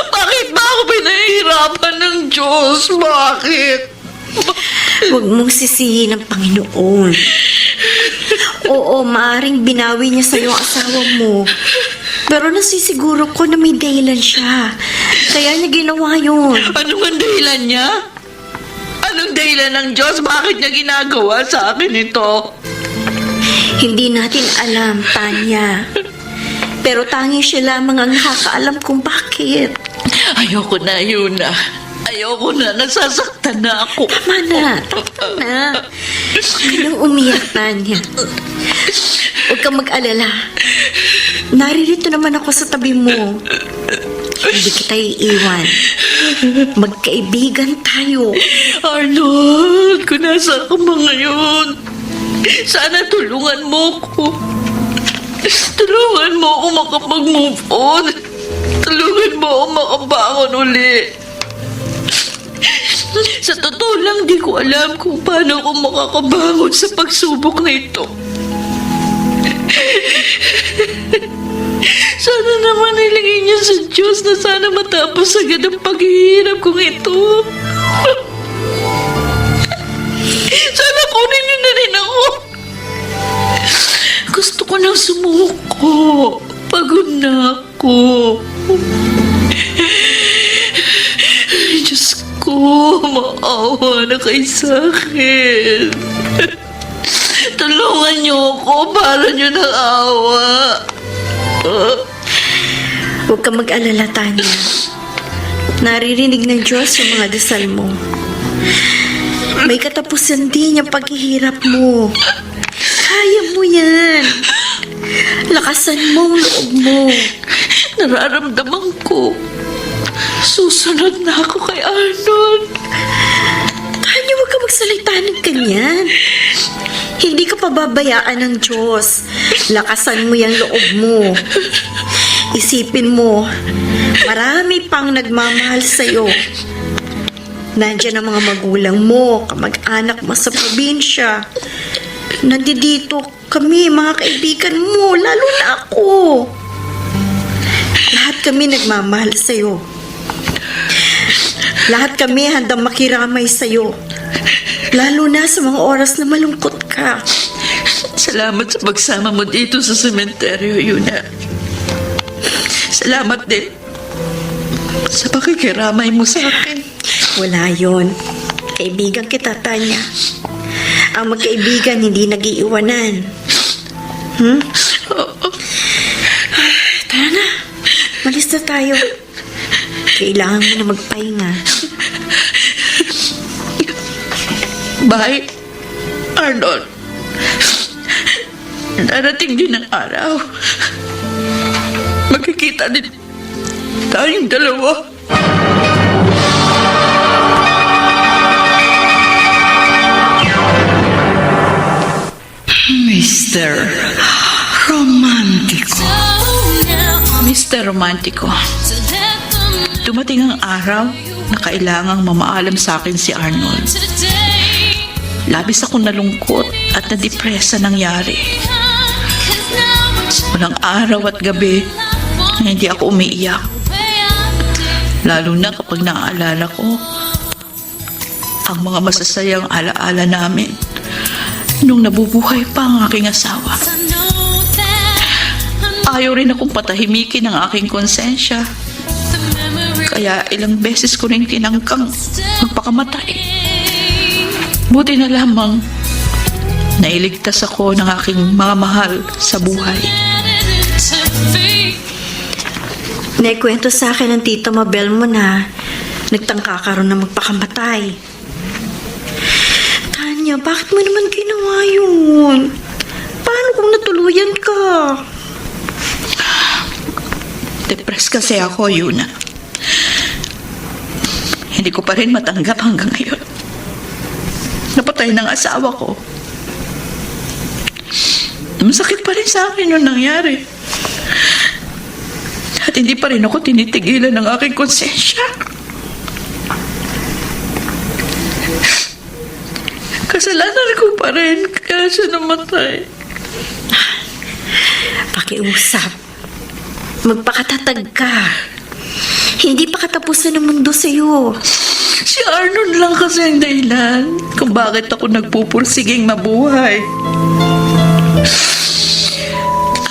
Bakit ba ako pinahihirapan ng Diyos? Bakit? Huwag mong sisihin ang Panginoon. Oo, maaring binawi niya sa'yo ang asawa mo. Pero nasisiguro ko na may dahilan siya. Kaya niya ginawa yun. Anong ang dahilan niya? Anong dahilan ng Diyos? Bakit niya ginagawa sa akin ito? Hindi natin alam, Tanya. Pero tanging siya lamang ang nakakaalam kung bakit. Ayoko na, Yuna. Ayoko na. Nasasaktan na ako. Tama na. Huwag ka nang umiyak, Tanya. Huwag kang mag-alala. Naririto naman ako sa tabi mo. Hindi kita iiwan. Magkaibigan tayo. Arnold, kung nasa ka ba ngayon? Sana tulungan mo ko. Tulungan mo ako makapag-move on. Tulungan mo ako makabangon uli. Sa totoo lang, di ko alam kung paano ako makakabangon sa pagsubok na ito. Sana naman ilagay niyo sa Diyos na sana matapos agad ang paghihirap kong ito. Sana kunin niyo na rin ako. Gusto ko nang sumuko. Pagod na ako. Ay, Diyos ko, maawa na kayo sa akin. Tulungan niyo ako para niyo ng awa. Huwag kang mag-alala, Tanya. Naririnig ng Diyos yung mga dasal mo. May katapusan din yung paghihirap mo. Kaya mo yan. Lakasan mo ang loob mo. Nararamdaman ko. Susunod na ako kay Arnold. Tanya, huwag ka magsalita ng ganyan. Hindi ka pababayaan ng Diyos. Lakasan mo yung loob mo. Isipin mo, marami pang nagmamahal sa'yo. Nandiyan ang mga magulang mo, kamag-anak mo sa probinsya. Nandito kami, mga kaibigan mo, lalo na ako. Lahat kami nagmamahal sa'yo. Lahat kami handang makiramay sa'yo. Lalo na sa mga oras na malungkot ka. Salamat sa pagsama mo dito sa sementeryo, Yuna. Salamat din sa pakikiramay mo sa akin. Wala yon. Kaibigan kita, Tanya. Ang magkaibigan hindi nag-iiwanan. Tara na. Malis na tayo. Kailangan mo na magpahinga. Bye, Arnold. Darating din ang araw. Magkikita din tayong dalawa. Mr. Romantico. Mr. Romantico. Dumating ang araw na kailangang mamaalam sa akin si Arnold. Labis akong nalungkot at nadepresa nangyari. Walang araw at gabi na hindi ako umiiyak. Lalo na kapag naaalala ko ang mga masasayang alaala namin nung nabubuhay pa ang aking asawa. Ayaw rin akong patahimikin ang aking konsensya. Kaya ilang beses ko rin tinangkang magpakamatay. Buti na lamang nailigtas ako ng aking mga mahal sa buhay. Naikwento sa akin ng tita Mabel mo na nagtangka ka ron na magpakamatay. Tanya, bakit mo naman ginawa yun? Paano kung natuluyan ka? Depressed kasi ako, Yuna. Hindi ko pa rin matanggap hanggang ngayon. Napatay ng asawa ko. Masakit pa rin sa akin nung nangyari. At hindi pa rin ako tinitigilan ng aking konsensya. Kasalanan ko pa rin kaya siya namatay. Pakiusap. Magpakatatag ka. Hindi pa katapusan ng mundo sa'yo. Si Arnold lang kasi ang dahilan kung bakit ako nagpupursiging mabuhay.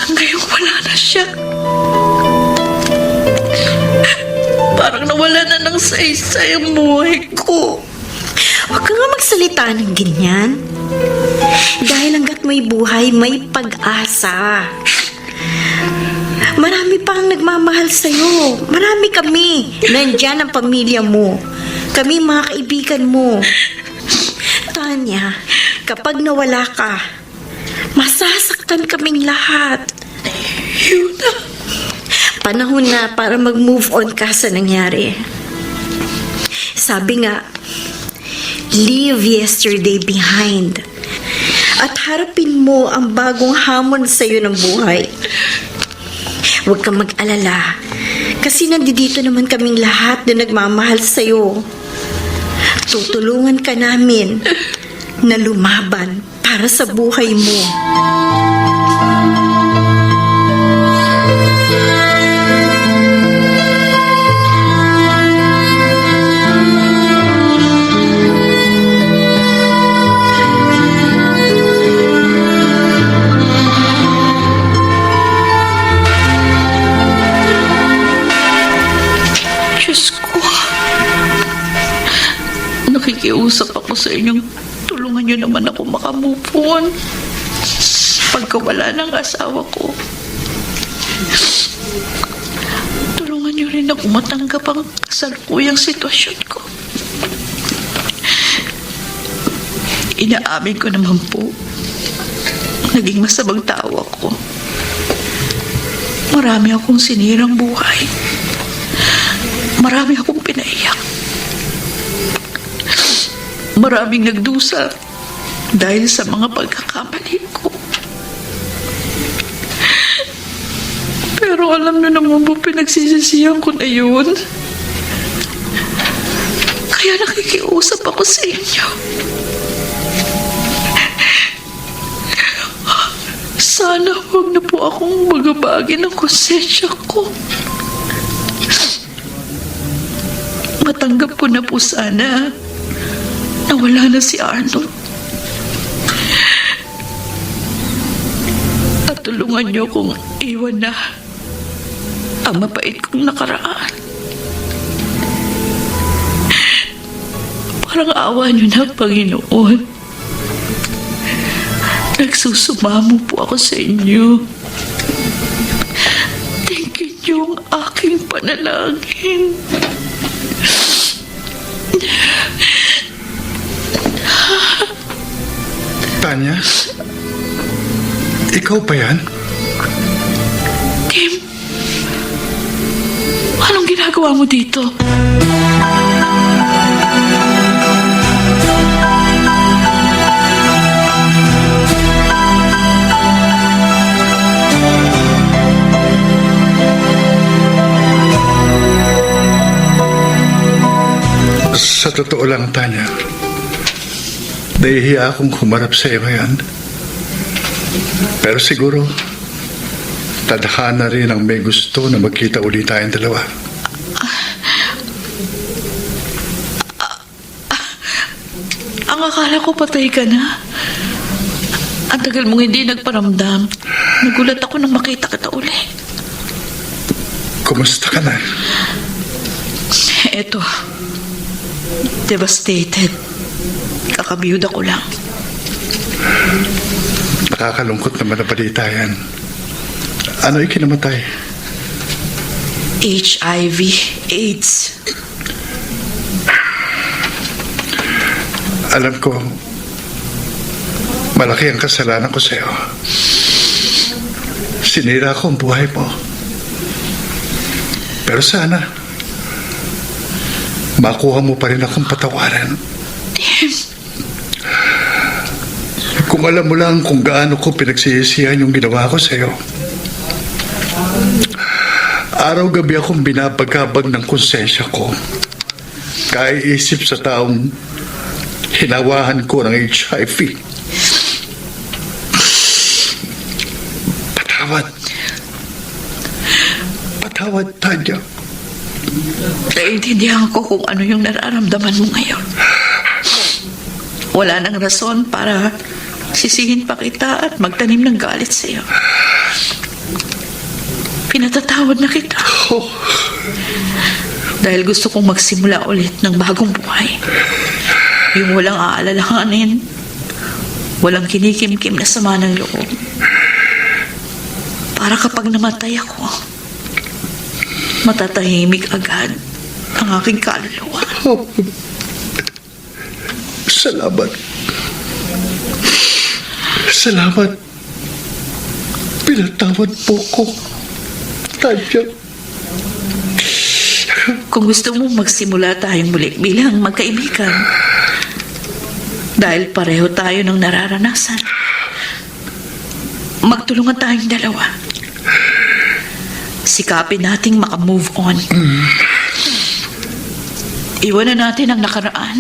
Ngayon wala na siya. Parang nawala na ng saysay ang buhay ko. Huwag ka nga magsalita ng ganyan. Dahil hanggat may buhay, may pag-asa. Marami pa ang nagmamahal sa'yo. Marami kami. Nandyan ang pamilya mo. Kami mga kaibigan mo. Tanya, kapag nawala ka, masasaktan kaming lahat. Yuna. Panahon na para mag-move on ka sa nangyari. Sabi nga, leave yesterday behind. At harapin mo ang bagong hamon sa'yo ng buhay. Huwag kang mag-alala. Kasi nandito naman kaming lahat na nagmamahal sa'yo. Tutulungan ka namin na lumaban para sa buhay mo. Nakikiusap ako sa inyong tulungan niyo naman ako makamove on pagkawala ng asawa ko. Tulungan niyo rin ako matanggap ang kasalukuyang sitwasyon ko. Inaamin ko naman po, naging masamang tao ako. Marami akong sinirang buhay. Marami akong pinaiyak. Maraming nagdusa dahil sa mga pagkakamali ko. Pero alam na naman po pinagsisisihan ko na yun. Kaya nakikiusap ako sa inyo. Sana huwag na po akong magabagi ng konsensya ko. Matanggap ko na po sana na wala na si Arnold. At tulungan niyo kong iwan na ang mapait kong nakaraan. Parang awa niyo na, Panginoon. Nagsusumamo po ako sa inyo. Tingin niyo ang aking panalangin. Tanya? Ikaw pa yan? Kim, anong ginagawa mo dito? Sa totoo lang, Tanya, nahihiya akong humarap sa iyo ngayon. Pero siguro, tadhana rin ang may gusto na magkita ulit tayong dalawa. Ang akala ko patay ka na. Ang tagal mong hindi nagparamdam. Nagulat ako nang makita kita uli. Kumusta ka na? Eto. Devastated. Kakabiyuda ko lang. Nakakalungkot naman na balita yan. Ano ikinamatay? HIV, AIDS. Alam ko, malaki ang kasalanan ko sa'yo. Sinira ko ang buhay mo. Pero sana, makuha mo pa rin akong patawaran. Kung alam mo lang kung gaano ko pinagsisisihan yung ginawa ko sa'yo. Araw-gabi akong binabagabag ng konsensya ko. Kaiisip sa taong hinawahan ko ng HIV. Patawad, Tanya. Naiintindihan ko kung ano yung nararamdaman mo ngayon. Wala nang rason para sisihin pa kita at magtanim ng galit sa'yo. Pinatatawad na kita. Dahil gusto kong magsimula ulit ng bagong buhay. Yung walang aalalahanin, walang kinikimkim na sama ng loob. Para kapag namatay ako, matatahimik agad ang aking kaluluwa. Salamat. Salamat. Pinatawad po ko. Tanya. Kung gusto mo magsimula tayong muli bilang magkaibigan, dahil pareho tayo ng nararanasan, magtulungan tayong dalawa. Sikapin nating makamove on. Iwanan natin ang nakaraan.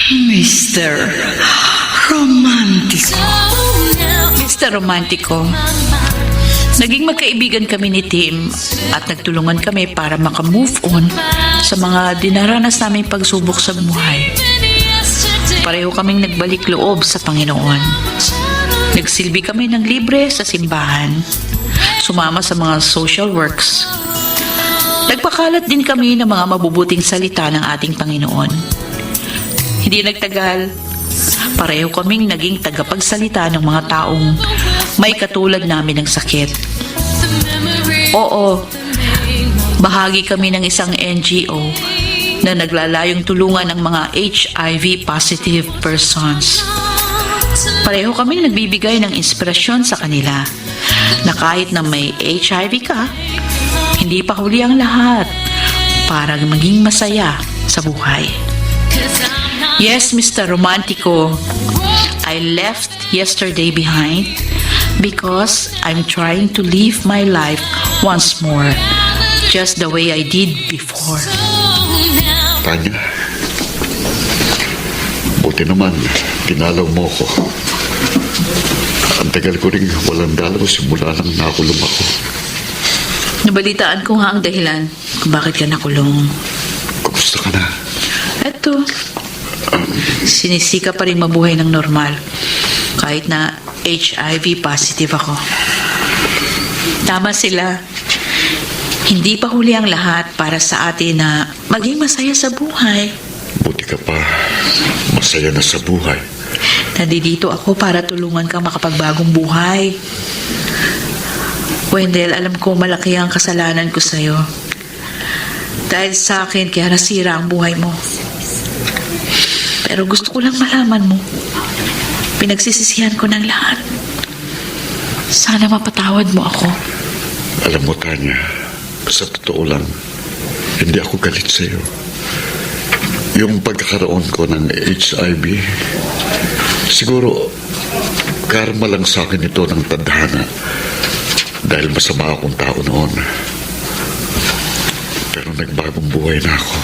Mr. Romantico. Mr. Romantico, naging magkaibigan kami ni Tim at nagtulungan kami para makamove on sa mga dinaranas naming pagsubok sa buhay. Pareho kaming nagbalik loob sa Panginoon. Nagsilbi kami ng libre sa simbahan. Sumama sa mga social works. Nagpakalat din kami ng mga mabubuting salita ng ating Panginoon. Hindi nagtagal, pareho kaming naging tagapagsalita ng mga taong may katulad namin ng sakit. Oo, bahagi kami ng isang NGO na naglalayong tulungan ng mga HIV-positive persons. Pareho kami nagbibigay ng inspirasyon sa kanila na kahit na may HIV ka, hindi pa huli ang lahat para maging masaya sa buhay. Yes, Mr. Romantico, I left yesterday behind because I'm trying to live my life once more, just the way I did before. Tanya, buti naman, tinalaw mo ko. Ang tagal ko rin walang dalaw simula nang nakulong ako. Nabalitaan ko nga ang dahilan kung bakit ka nakulong. Kumusta ka na? Eto, sinisika pa rin mabuhay ng normal kahit na HIV positive ako. Tama sila. Hindi pa huli ang lahat para sa atin na maging masaya sa buhay. Buti ka pa, masaya na sa buhay. Nandito ako para tulungan ka makapagbagong buhay. Wendell, alam ko malaki ang kasalanan ko sa'yo. Dahil sa akin, kaya nasira ang buhay mo. Pero gusto ko lang malaman mo, pinagsisisihan ko ng lahat. Sana mapatawad mo ako. Alam mo, Tanya, sa totoo lang, hindi ako galit sa'yo. Yung pagkakaroon ko ng HIV, siguro, karma lang sa akin ito ng tadhana dahil masama akong tao noon. Pero nagbagong buhay na ako.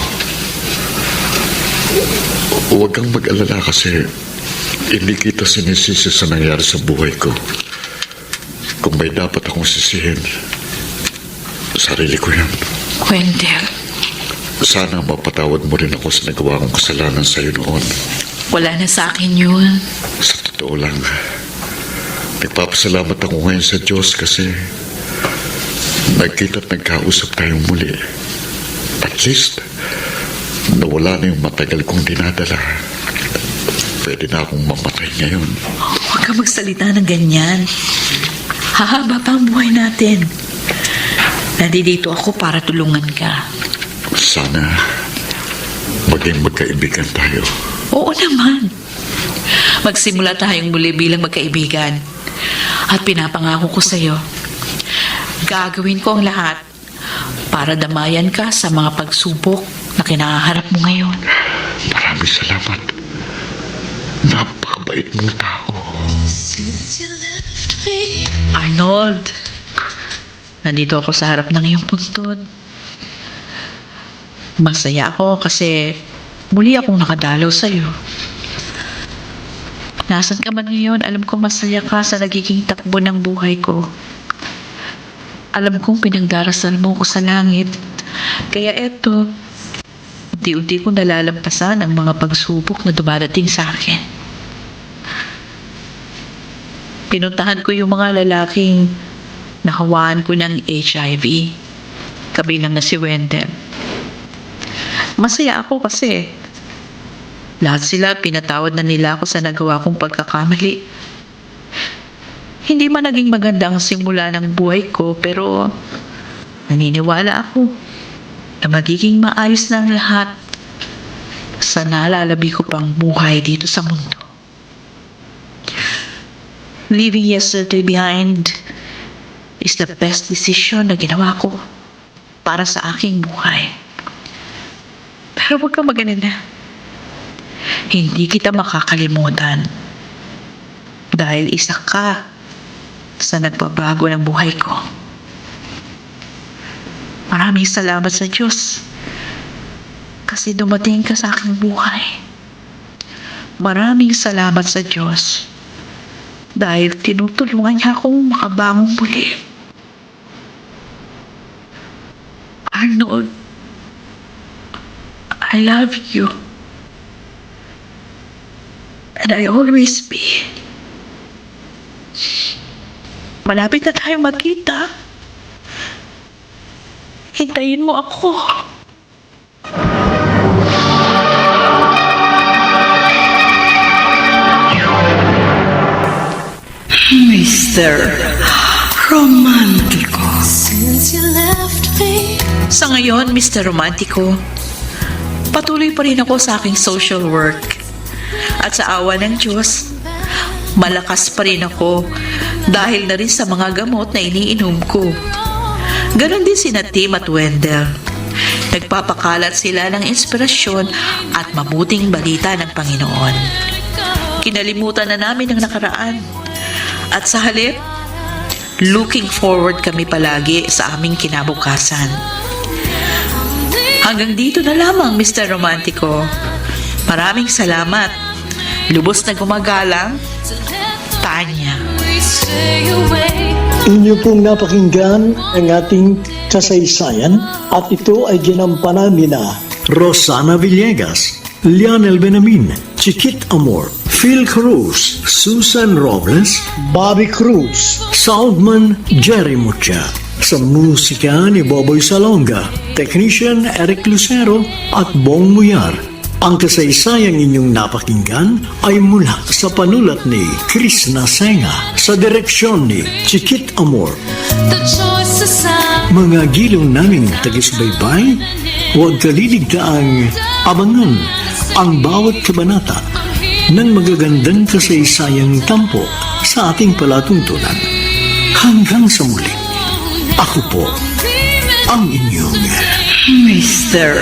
Huwag kang mag-alala kasi hindi kita sinisisi sa nangyari sa buhay ko. Kung may dapat akong sisihin, Sarili ko yan. Wendell, Sana mapatawad mo rin ako sa nagawa kong kasalanan sa'yo noon. wala na sa akin yun. Sa totoo lang, nagpapasalamat ako ngayon sa Diyos kasi nagkita at nagkausap tayong muli. At least, nawala na yung matagal kong dinadala. Pwede na akong mamatay ngayon. Huwag ka magsalita ng ganyan. Hahaba pa ang buhay natin. Nandito ako para tulungan ka. Sana maging magkaibigan tayo. Oo naman. Magsimula tayong muli bilang magkaibigan. At pinapangako ko sa'yo, gagawin ko ang lahat para damayan ka sa mga pagsubok na kinaharap mo ngayon. Maraming salamat. Napakabait mong tao. Arnold, nandito ako sa harap ng iyong puntod. Masaya ako kasi muli akong nakadalaw sa'yo. Nasaan ka man ngayon, alam ko masaya ka sa nagiging takbo ng buhay ko. Alam kong pinagdarasal mo ko sa langit. Kaya eto, unti-unti kong nalalampasan ang mga pagsubok na dumadating sa akin. Pinuntahan ko yung mga lalaking nakawaan ko ng HIV, kabilang na si Wendell. Masaya ako kasi lahat sila pinatawad na nila ako sa nagawa kong pagkakamali. Hindi man naging maganda ang simula ng buhay ko, pero naniniwala ako na magiging maayos na ang lahat sa nalalabi ko pang buhay dito sa mundo. Leaving yesterday behind is the best decision na ginawa ko para sa aking buhay. Pero huwag kang mag-alala. Hindi kita makakalimutan dahil isa ka sa nagbabago ng buhay ko. Maraming salamat sa Diyos kasi dumating ka sa aking buhay. Maraming salamat sa Diyos dahil tinutulungan niya akong makabangon muli. Arnold, I love you. And I always be. Malapit na tayong magkita. Hintayin mo ako. Mr. Romantico. Sa ngayon, Mr. Romantico, patuloy pa rin ako sa aking social work. At sa awa ng Diyos, malakas pa rin ako dahil na rin sa mga gamot na iniinom ko. Ganon din sina Tim at Wendell. Nagpapakalat sila ng inspirasyon at mabuting balita ng Panginoon. Kinalimutan na namin ang nakaraan. At sa halip, looking forward kami palagi sa aming kinabukasan. Hanggang dito na lamang, Mr. Romantico. Maraming salamat. Lubos na gumagalang, Tanya. Inyo pong napakinggan ang ating kasaysayan at ito ay ginampanan ni na Rosana Villegas, Lionel Benamin, Chiquit Amor, Phil Cruz, Susan Robles, Bobby Cruz, Soundman Jerry Mucha. Sa musika ni Boboy Salonga, Technician Eric Lucero at Bong Muyar. Ang kasaysayang inyong napakinggan ay mula sa panulat ni Chris Nasenga sa direksyon ni Chiquit Amor. Mga giliw naming tagisbaybay, huwag kaliligtaang abangan ang bawat kabanata ng magagandang kasaysayang tampok sa ating palatuntunan. Hanggang sa muli, ako po ang inyong Mr.